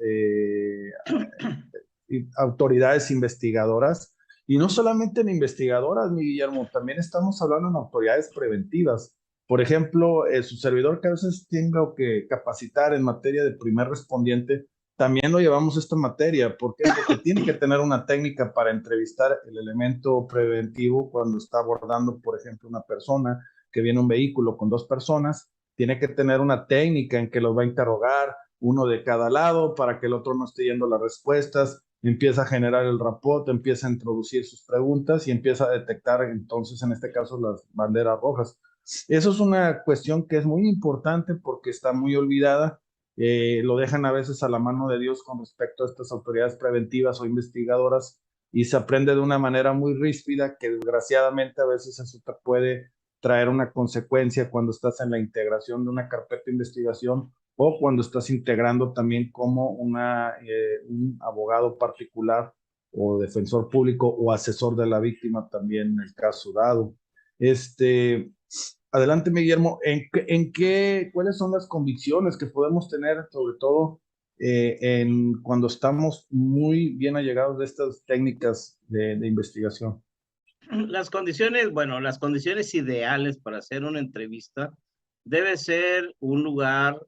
autoridades investigadoras, y no solamente en investigadoras, mi Guillermo, también estamos hablando en autoridades preventivas. Por ejemplo, su servidor, que a veces tenga que capacitar en materia de primer respondiente, también lo llevamos esta materia. ¿Por qué? Porque tiene que tener una técnica para entrevistar el elemento preventivo cuando está abordando, por ejemplo, una persona que viene en un vehículo con 2 personas. Tiene que tener una técnica en que los va a interrogar, uno de cada lado, para que el otro no esté yendo las respuestas. Empieza a generar el rapport, empieza a introducir sus preguntas y empieza a detectar entonces, en este caso, las banderas rojas. Eso es una cuestión que es muy importante porque está muy olvidada. Lo dejan a veces a la mano de Dios con respecto a estas autoridades preventivas o investigadoras, y se aprende de una manera muy ríspida, que desgraciadamente a veces eso te puede traer una consecuencia cuando estás en la integración de una carpeta de investigación, o cuando estás integrando también como un abogado particular o defensor público o asesor de la víctima también en el caso dado. Este, Adelante, Guillermo, ¿cuáles son las convicciones que podemos tener, sobre todo cuando estamos muy bien allegados de estas técnicas de investigación? las condiciones, bueno, las condiciones ideales para hacer una entrevista debe ser un lugar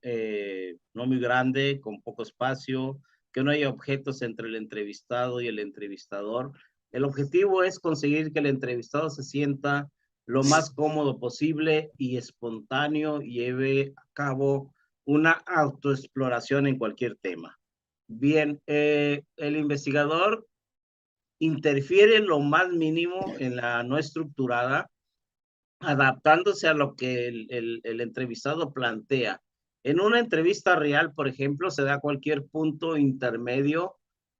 no muy grande, con poco espacio, que no haya objetos entre el entrevistado y el entrevistador. El objetivo es conseguir que el entrevistado se sienta lo más cómodo posible y espontáneo, y lleve a cabo una autoexploración en cualquier tema. Bien, el investigador interfiere lo más mínimo en la no estructurada, adaptándose a lo que el entrevistado plantea. En una entrevista real, por ejemplo, se da cualquier punto intermedio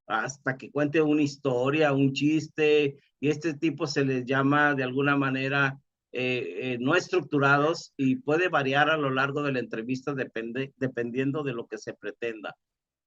hasta que cuente una historia, un chiste, y este tipo se les llama de alguna manera no estructurados, y puede variar a lo largo de la entrevista dependiendo de lo que se pretenda.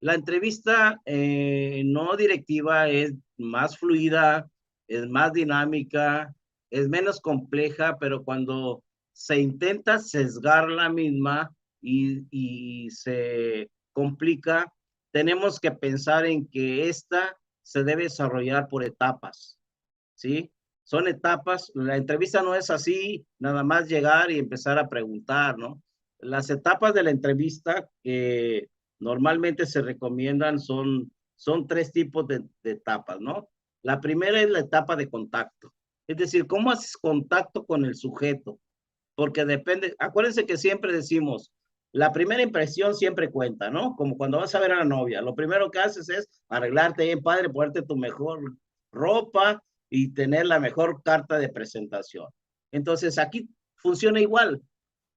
La entrevista no directiva es más fluida, es más dinámica, es menos compleja, pero cuando se intenta sesgar la misma y se complica, tenemos que pensar en que esta se debe desarrollar por etapas, ¿sí? Son etapas. La entrevista no es así, nada más llegar y empezar a preguntar, ¿no? Las etapas de la entrevista que normalmente se recomiendan son 3 tipos de etapas, ¿no? La primera es la etapa de contacto. Es decir, ¿cómo haces contacto con el sujeto? Porque depende, acuérdense que siempre decimos, la primera impresión siempre cuenta, ¿no? Como cuando vas a ver a la novia, lo primero que haces es arreglarte bien padre, ponerte tu mejor ropa y tener la mejor carta de presentación. Entonces aquí funciona igual,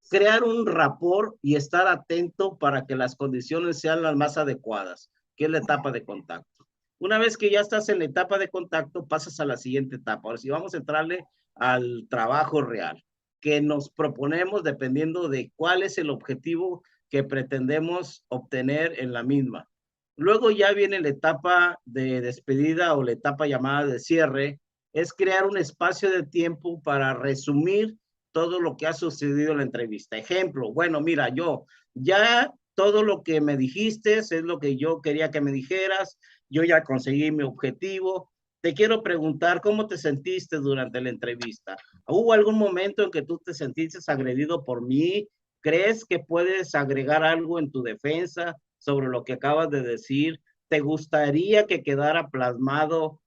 crear un rapport y estar atento para que las condiciones sean las más adecuadas. que es la etapa de contacto. Una vez que ya estás en la etapa de contacto, pasas a la siguiente etapa. Ahora sí, vamos a entrarle al trabajo real, que nos proponemos dependiendo de cuál es el objetivo que pretendemos obtener en la misma. Luego ya viene la etapa de despedida o la etapa llamada de cierre, es crear un espacio de tiempo para resumir todo lo que ha sucedido en la entrevista. Ejemplo, bueno, mira, yo ya todo lo que me dijiste es lo que yo quería que me dijeras, yo ya conseguí mi objetivo. Te quiero preguntar cómo te sentiste durante la entrevista. ¿Hubo algún momento en que tú te sentiste agredido por mí? ¿Crees que puedes agregar algo en tu defensa sobre lo que acabas de decir? ¿Te gustaría que quedara plasmado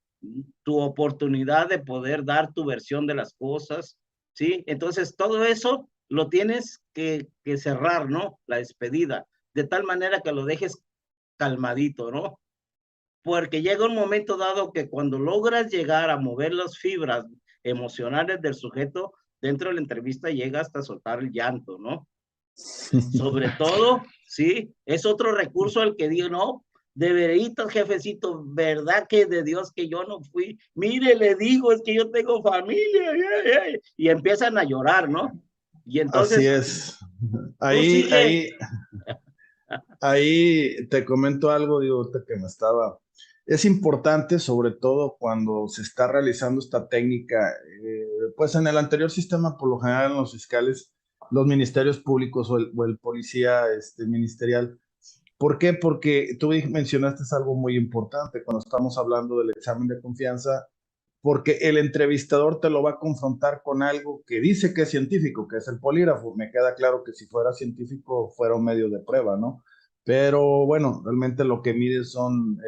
tu oportunidad de poder dar tu versión de las cosas? ¿Sí? Entonces, todo eso lo tienes que cerrar, ¿no? La despedida, de tal manera que lo dejes calmadito, ¿no? Porque llega un momento dado que cuando logras llegar a mover las fibras emocionales del sujeto, dentro de la entrevista llega hasta soltar el llanto, ¿no? Sobre todo, sí, es otro recurso al que digo, no, de veritas, jefecito, ¿verdad que de Dios que yo no fui? Mire, le digo, es que yo tengo familia, y empiezan a llorar, ¿no? Y Así entonces, es. tú Ahí, sigue. ahí, ahí te comento algo, digo, ahorita que me estaba. Es importante, sobre todo cuando se está realizando esta técnica, pues en el anterior sistema, por lo general en los fiscales, los ministerios públicos o el policía ministerial. ¿Por qué? Porque tú mencionaste algo muy importante cuando estamos hablando del examen de confianza, porque el entrevistador te lo va a confrontar con algo que dice que es científico, que es el polígrafo. Me queda claro que si fuera científico fuera un medio de prueba, ¿no? Pero bueno, realmente lo que mide son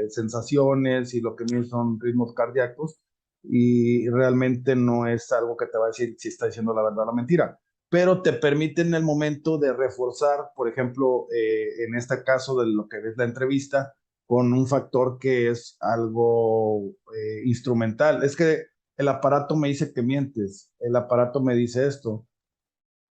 sensaciones y lo que mide son ritmos cardíacos y realmente no es algo que te va a decir si está diciendo la verdad o la mentira, pero te permite en el momento de reforzar, por ejemplo, en este caso de lo que es la entrevista, con un factor que es algo instrumental. Es que el aparato me dice que mientes, el aparato me dice esto.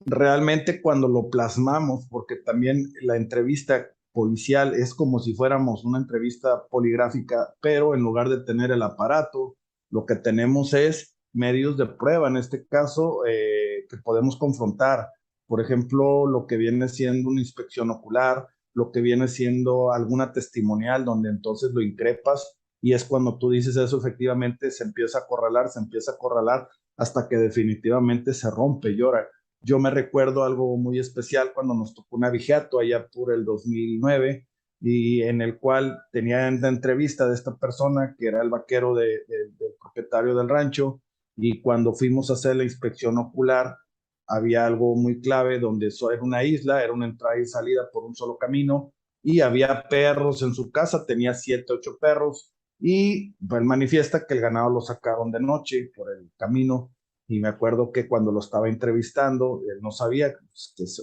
Realmente cuando lo plasmamos, porque también la entrevista policial es como si fuéramos una entrevista poligráfica, pero en lugar de tener el aparato, lo que tenemos es medios de prueba, en este caso, que podemos confrontar. Por ejemplo, lo que viene siendo una inspección ocular, lo que viene siendo alguna testimonial, donde entonces lo increpas y es cuando tú dices eso, efectivamente se empieza a acorralar hasta que definitivamente se rompe, llora. Yo me recuerdo algo muy especial cuando nos tocó un abigeato allá por el 2009 y en el cual tenía la entrevista de esta persona que era el vaquero del propietario del rancho y cuando fuimos a hacer la inspección ocular había algo muy clave donde eso era una isla, era una entrada y salida por un solo camino y había perros en su casa, tenía 7, 8 perros y pues manifiesta que el ganado lo sacaron de noche por el camino y me acuerdo que cuando lo estaba entrevistando, él no sabía,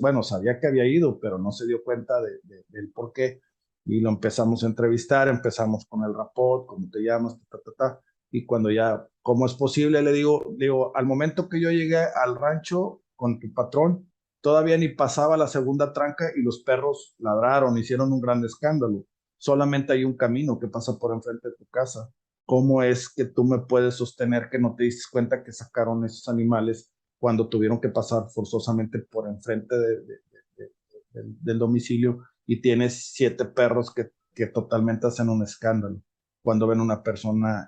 bueno, sabía que había ido, pero no se dio cuenta del por qué. Y lo empezamos a entrevistar, empezamos con el rapport, cómo te llamas, ta, ta, ta. Y cuando ya, ¿cómo es posible? Le digo, al momento que yo llegué al rancho con tu patrón, todavía ni pasaba la segunda tranca y los perros ladraron, hicieron un gran escándalo. Solamente hay un camino que pasa por enfrente de tu casa. ¿Cómo es que tú me puedes sostener que no te diste cuenta que sacaron esos animales cuando tuvieron que pasar forzosamente por enfrente del domicilio y tienes 7 perros que totalmente hacen un escándalo cuando ven una persona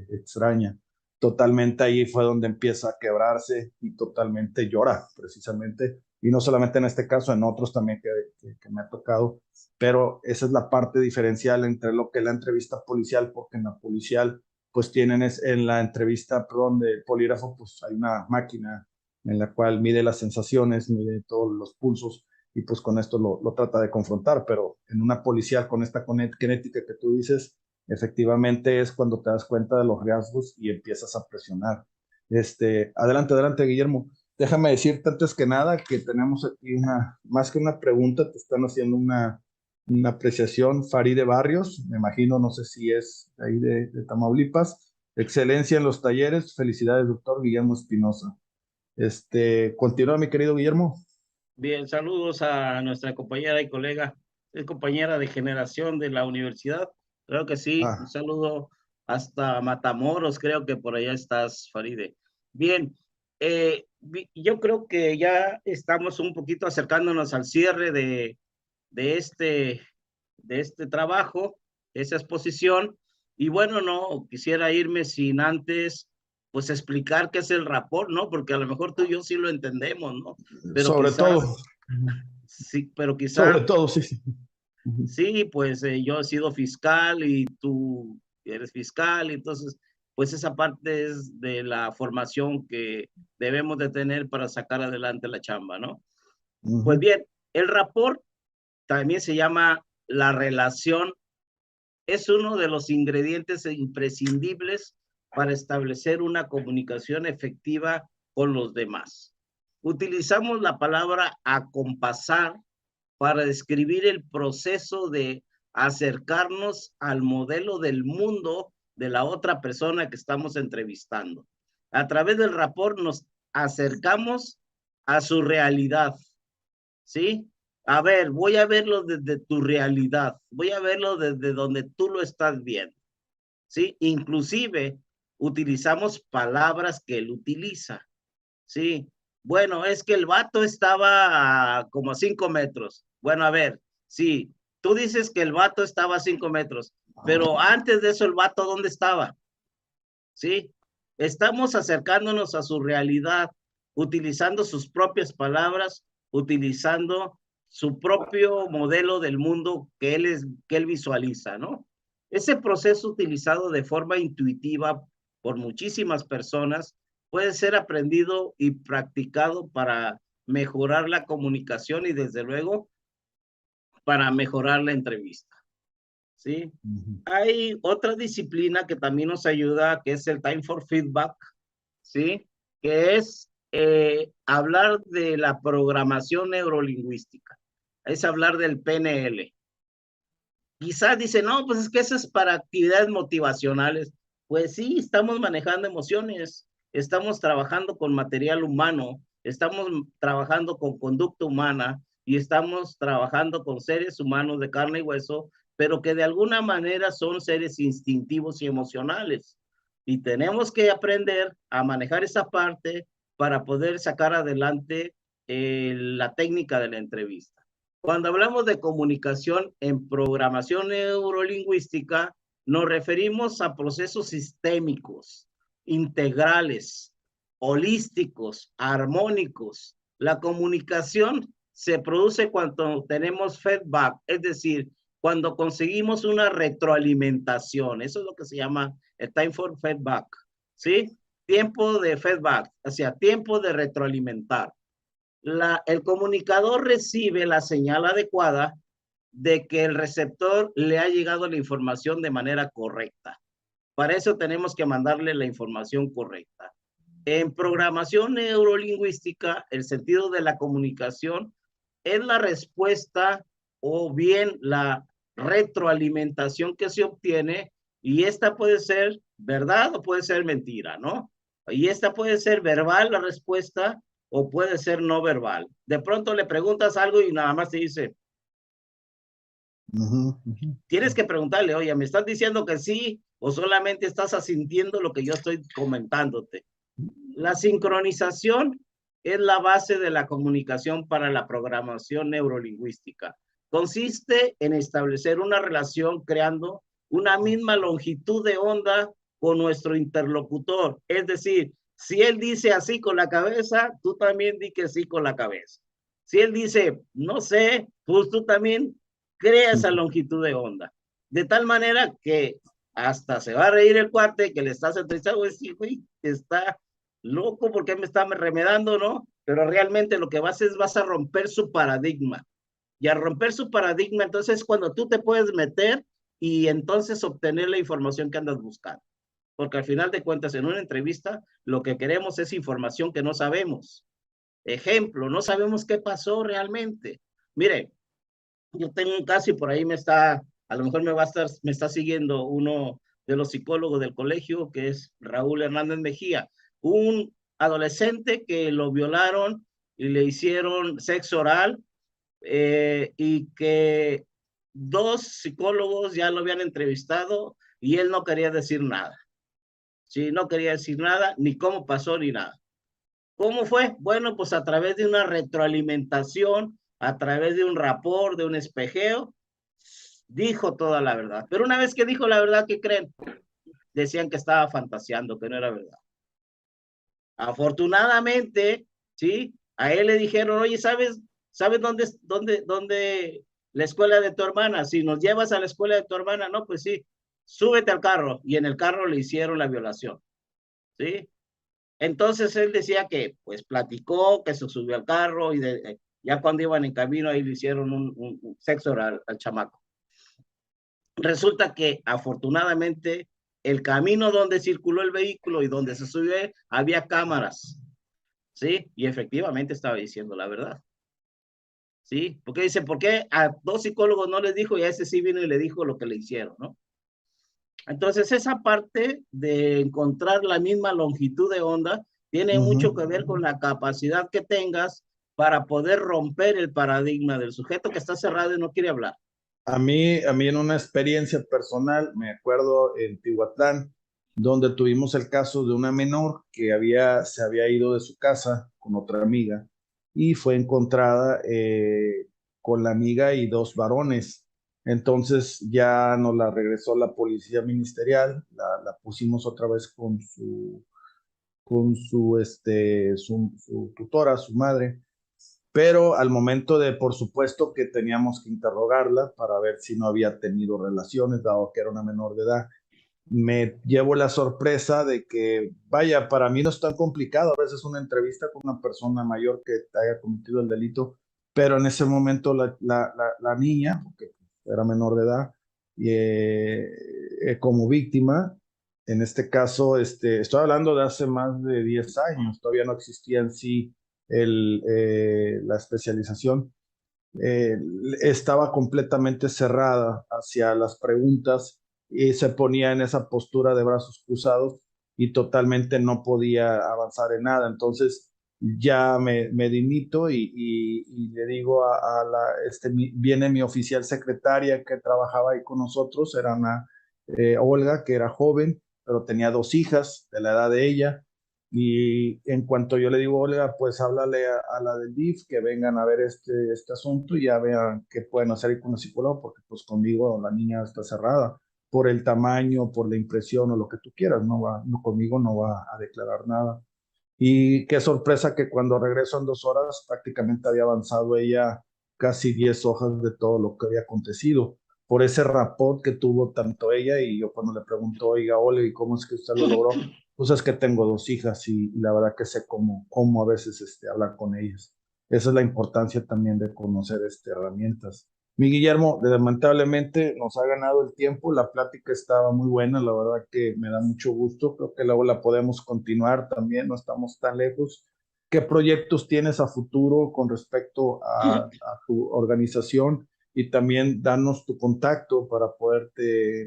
extraña? Totalmente ahí fue donde empieza a quebrarse y totalmente llora, precisamente. Y no solamente en este caso, en otros también que me ha tocado, pero esa es la parte diferencial entre lo que es la entrevista policial, porque en la policial, pues en la entrevista, perdón, de polígrafo, pues hay una máquina en la cual mide las sensaciones, mide todos los pulsos y pues con esto lo trata de confrontar, pero en una policial con esta genética que tú dices, efectivamente es cuando te das cuenta de los riesgos y empiezas a presionar. Adelante, adelante, Guillermo. Déjame decirte antes que nada que tenemos aquí más que una pregunta, te están haciendo una apreciación. Faride Barrios, me imagino, no sé si es de ahí de Tamaulipas. Excelencia en los talleres. Felicidades, doctor Guillermo Espinosa. Continúa, mi querido Guillermo. Bien, saludos a nuestra compañera y colega. es compañera de generación de la universidad. Creo que sí. Un Ah, saludo hasta Matamoros, creo que por allá estás, Faride. Bien, yo creo que ya estamos un poquito acercándonos al cierre de este, de este trabajo, esa exposición. Y bueno, no quisiera irme sin antes, pues explicar qué es el rapport, ¿no? Porque a lo mejor tú y yo sí lo entendemos, ¿no? Pero sobre todo, quizás, sí, pero sobre quizá, todo, sí, sí. Ujú. sí, pues yo he sido fiscal y tú eres fiscal, y entonces, pues esa parte es de la formación que debemos de tener para sacar adelante la chamba, ¿no? Pues Ujú. bien, el rapport también se llama la relación, es uno de los ingredientes imprescindibles para establecer una comunicación efectiva con los demás. Utilizamos la palabra acompasar para describir el proceso de acercarnos al modelo del mundo de la otra persona que estamos entrevistando. A través del rapport nos acercamos a su realidad, ¿sí? A ver, voy a verlo desde tu realidad, voy a verlo desde donde tú lo estás viendo, ¿sí? Inclusive utilizamos palabras que él utiliza, ¿sí? Bueno, es que el vato estaba como a 5 metros. Bueno, a ver, sí, tú dices que el vato estaba a 5 metros, pero antes de eso el vato, ¿dónde estaba? ¿Sí? Estamos acercándonos a su realidad, utilizando sus propias palabras, utilizando su propio modelo del mundo que él visualiza, ¿no? Ese proceso utilizado de forma intuitiva por muchísimas personas puede ser aprendido y practicado para mejorar la comunicación y desde luego para mejorar la entrevista, ¿sí? Ujú. Hay otra disciplina que también nos ayuda, que es el Time for Feedback, ¿sí? Que es hablar de la programación neurolingüística, es hablar del PNL. Quizás dice, no, pues es que eso es para actividades motivacionales. Pues sí, estamos manejando emociones, estamos trabajando con material humano, estamos trabajando con conducta humana y estamos trabajando con seres humanos de carne y hueso, pero que de alguna manera son seres instintivos y emocionales. Y tenemos que aprender a manejar esa parte para poder sacar adelante la técnica de la entrevista. Cuando hablamos de comunicación en programación neurolingüística, nos referimos a procesos sistémicos, integrales, holísticos, armónicos. La comunicación se produce cuando tenemos feedback, es decir, cuando conseguimos una retroalimentación. Eso es lo que se llama el time for feedback, ¿sí? Tiempo de feedback, o sea, tiempo de retroalimentar. El comunicador recibe la señal adecuada de que el receptor le ha llegado la información de manera correcta. Para eso tenemos que mandarle la información correcta. En programación neurolingüística, el sentido de la comunicación es la respuesta o bien la retroalimentación que se obtiene, y esta puede ser verdad o puede ser mentira, ¿no? Y esta puede ser verbal la respuesta o puede ser no verbal. De pronto le preguntas algo y nada más te dice, Ujú, ujú. tienes que preguntarle, oye, ¿me estás diciendo que sí o solamente estás asintiendo lo que yo estoy comentándote? La sincronización es la base de la comunicación para la programación neurolingüística. Consiste en establecer una relación creando una misma longitud de onda con nuestro interlocutor. Es decir, si él dice así con la cabeza, tú también di que sí con la cabeza. Si él dice, no sé, pues tú también crea esa longitud de onda. De tal manera que hasta se va a reír el cuate que le estás entrevistando, güey, está loco porque me está remedando, ¿no? Pero realmente lo que vas a romper su paradigma. Y al romper su paradigma, entonces es cuando tú te puedes meter y entonces obtener la información que andas buscando. Porque al final de cuentas, en una entrevista, lo que queremos es información que no sabemos. Ejemplo, no sabemos qué pasó realmente. Mire, yo tengo un caso y por ahí a lo mejor me está siguiendo uno de los psicólogos del colegio, que es Raúl Hernández Mejía, un adolescente que lo violaron y le hicieron sexo oral, y que 2 psicólogos ya lo habían entrevistado y él no quería decir nada. Sí, no quería decir nada, ni cómo pasó, ni nada. ¿Cómo fue? Bueno, pues a través de una retroalimentación, a través de un rapport, de un espejeo, dijo toda la verdad. Pero una vez que dijo la verdad, ¿qué creen? Decían que estaba fantaseando, que no era verdad. Afortunadamente, ¿sí? A él le dijeron, oye, ¿sabes dónde la escuela de tu hermana? Si nos llevas a la escuela de tu hermana, no, pues sí, súbete al carro. Y en el carro le hicieron la violación, ¿sí? Entonces él decía que, pues, platicó, que se subió al carro y ya cuando iban en camino ahí le hicieron un sexo oral al chamaco. Resulta que afortunadamente el camino donde circuló el vehículo y donde se subió había cámaras, ¿sí? Y efectivamente estaba diciendo la verdad, ¿sí? Porque dice, ¿por qué a 2 psicólogos no les dijo y a ese sí vino y le dijo lo que le hicieron, ¿no? Entonces, esa parte de encontrar la misma longitud de onda tiene mucho que ver con la capacidad que tengas para poder romper el paradigma del sujeto que está cerrado y no quiere hablar. A mí en una experiencia personal, me acuerdo en Tihuatlán, donde tuvimos el caso de una menor que se había ido de su casa con otra amiga y fue encontrada con la amiga y 2 varones. Entonces ya nos la regresó la policía ministerial, la pusimos otra vez con su tutora, su madre, pero al momento de, por supuesto, que teníamos que interrogarla para ver si no había tenido relaciones, dado que era una menor de edad. Me llevo la sorpresa de que, vaya, para mí no es tan complicado, a veces una entrevista con una persona mayor que haya cometido el delito, pero en ese momento la niña, porque era menor de edad, y, como víctima, en este caso, estoy hablando de hace más de 10 años, todavía no existía en sí la especialización, eh, estaba completamente cerrada hacia las preguntas y se ponía en esa postura de brazos cruzados y totalmente no podía avanzar en nada. Entonces ya me dimito y le digo viene mi oficial secretaria que trabajaba ahí con nosotros, era una Olga, que era joven, pero tenía 2 hijas de la edad de ella. Y en cuanto yo le digo, Olga, pues háblale a la del DIF que vengan a ver este asunto y ya vean qué pueden hacer ahí con la psicóloga, porque pues conmigo la niña está cerrada por el tamaño, por la impresión o lo que tú quieras, conmigo no va a declarar nada. Y qué sorpresa que cuando regreso en 2 horas prácticamente había avanzado ella casi 10 hojas de todo lo que había acontecido. Por ese rapport que tuvo tanto ella y yo cuando le pregunto, oiga, Ole, ¿y cómo es que usted lo logró? Pues es que tengo 2 hijas y la verdad que sé cómo a veces hablar con ellas. Esa es la importancia también de conocer herramientas. Mi Guillermo, lamentablemente nos ha ganado el tiempo, la plática estaba muy buena, la verdad que me da mucho gusto, creo que luego la podemos continuar también, no estamos tan lejos. ¿Qué proyectos tienes a futuro con respecto a tu organización? Y también danos tu contacto para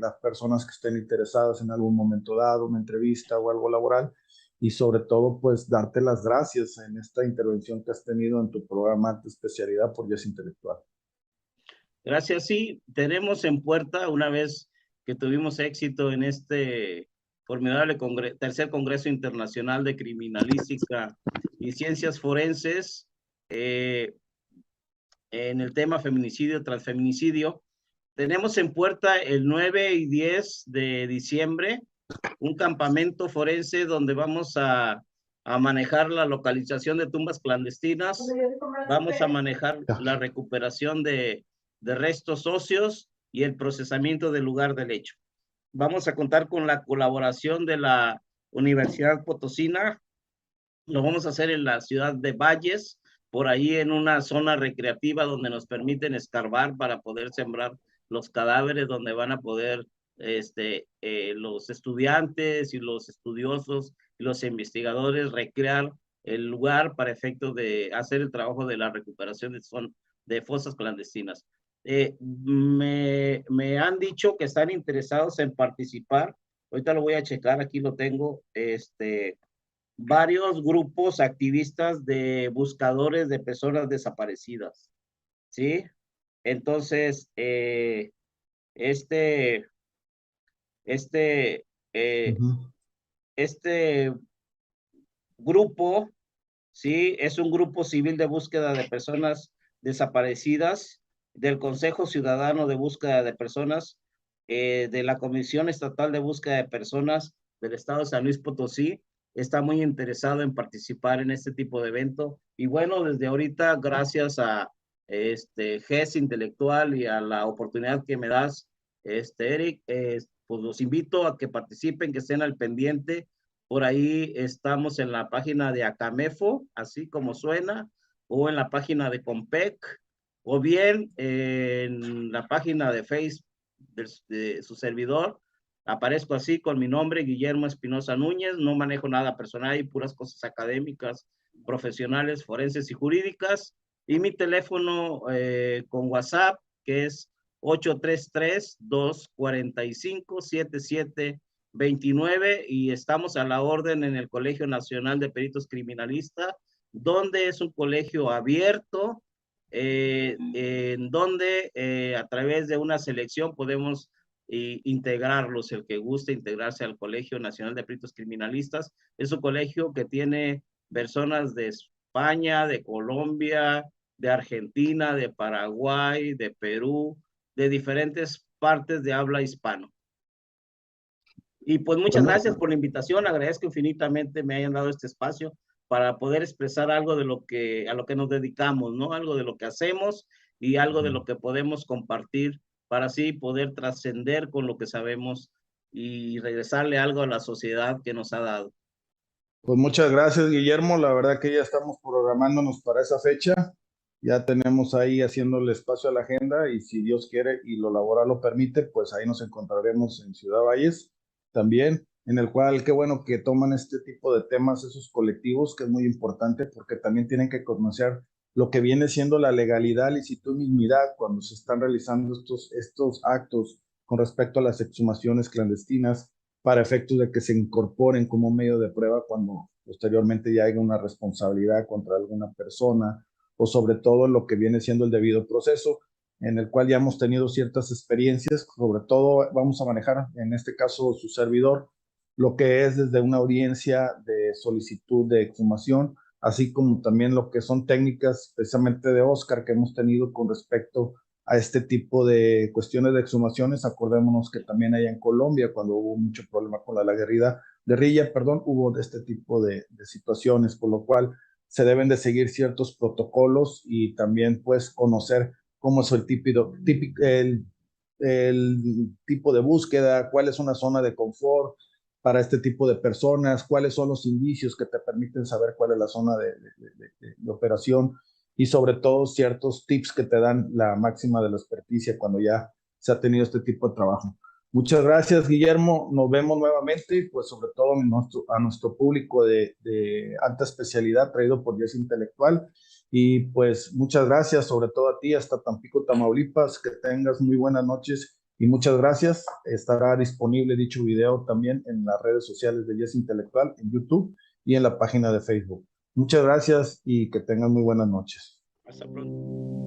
las personas que estén interesadas en algún momento dado, una entrevista o algo laboral, y sobre todo, pues darte las gracias en esta intervención que has tenido en tu programa de especialidad por Yes Intelectual. Gracias, sí, tenemos en puerta, una vez que tuvimos éxito en este formidable tercer Congreso Internacional de Criminalística y Ciencias Forenses, en el tema feminicidio, transfeminicidio, tenemos en puerta el 9 y 10 de diciembre un campamento forense donde vamos a manejar la localización de tumbas clandestinas, vamos a manejar la recuperación de restos óseos y el procesamiento del lugar del hecho. Vamos a contar con la colaboración de la Universidad Potosina, lo vamos a hacer en la ciudad de Valles, por ahí en una zona recreativa donde nos permiten escarbar para poder sembrar los cadáveres, donde van a poder los estudiantes y los estudiosos y los investigadores recrear el lugar para efectos de hacer el trabajo de la recuperación de fosas clandestinas. Me han dicho que están interesados en participar. Ahorita lo voy a checar, aquí lo tengo. Varios grupos activistas de buscadores de personas desaparecidas, ¿sí? Entonces, este grupo, sí, es un grupo civil de búsqueda de personas desaparecidas del Consejo Ciudadano de Búsqueda de Personas, de la Comisión Estatal de Búsqueda de Personas del Estado de San Luis Potosí. Está muy interesado en participar en este tipo de evento. Y bueno, desde ahorita, gracias a GES Intelectual y a la oportunidad que me das, Eric, pues los invito a que participen, que estén al pendiente. Por ahí estamos en la página de Acamefo, así como suena, o en la página de Compec, o bien en la página de Facebook de su servidor. Aparezco así con mi nombre, Guillermo Espinosa Núñez. No manejo nada personal y puras cosas académicas, profesionales, forenses y jurídicas. Y mi teléfono con WhatsApp, que es 833-245-7729, y estamos a la orden en el Colegio Nacional de Peritos Criminalistas, donde es un colegio abierto, en donde a través de una selección podemos integrarlos, el que guste integrarse al Colegio Nacional de Peritos Criminalistas. Es un colegio que tiene personas de España, de Colombia, de Argentina, de Paraguay, de Perú, de diferentes partes de habla hispano. Y pues muchas gracias por la invitación, agradezco infinitamente me hayan dado este espacio para poder expresar algo de lo que, a lo que nos dedicamos, ¿no? Algo de lo que hacemos y algo de lo que podemos compartir para así poder trascender con lo que sabemos y regresarle algo a la sociedad que nos ha dado. Pues muchas gracias, Guillermo. La verdad que ya estamos programándonos para esa fecha. Ya tenemos ahí haciéndole espacio a la agenda y si Dios quiere y lo laboral lo permite, pues ahí nos encontraremos en Ciudad Valles también, en el cual qué bueno que toman este tipo de temas esos colectivos, que es muy importante porque también tienen que conocer lo que viene siendo la legalidad, licitud y mismidad cuando se están realizando estos actos con respecto a las exhumaciones clandestinas para efectos de que se incorporen como medio de prueba cuando posteriormente ya haya una responsabilidad contra alguna persona o sobre todo lo que viene siendo el debido proceso, en el cual ya hemos tenido ciertas experiencias, sobre todo vamos a manejar en este caso su servidor, lo que es desde una audiencia de solicitud de exhumación, así como también lo que son técnicas precisamente de Oscar que hemos tenido con respecto a este tipo de cuestiones de exhumaciones. Acordémonos que también allá en Colombia, cuando hubo mucho problema con la guerrilla, hubo este tipo de situaciones, por lo cual se deben de seguir ciertos protocolos y también pues conocer cómo es el tipo de búsqueda, cuál es una zona de confort para este tipo de personas, cuáles son los indicios que te permiten saber cuál es la zona de operación y sobre todo ciertos tips que te dan la máxima de la experticia cuando ya se ha tenido este tipo de trabajo. Muchas gracias, Guillermo. Nos vemos nuevamente y pues sobre todo a nuestro público de alta especialidad traído por GES Intelectual. Y pues muchas gracias, sobre todo a ti, hasta Tampico, Tamaulipas. Que tengas muy buenas noches y muchas gracias. Estará disponible dicho video también en las redes sociales de GES Intelectual, en YouTube y en la página de Facebook. Muchas gracias y que tengan muy buenas noches. Hasta pronto.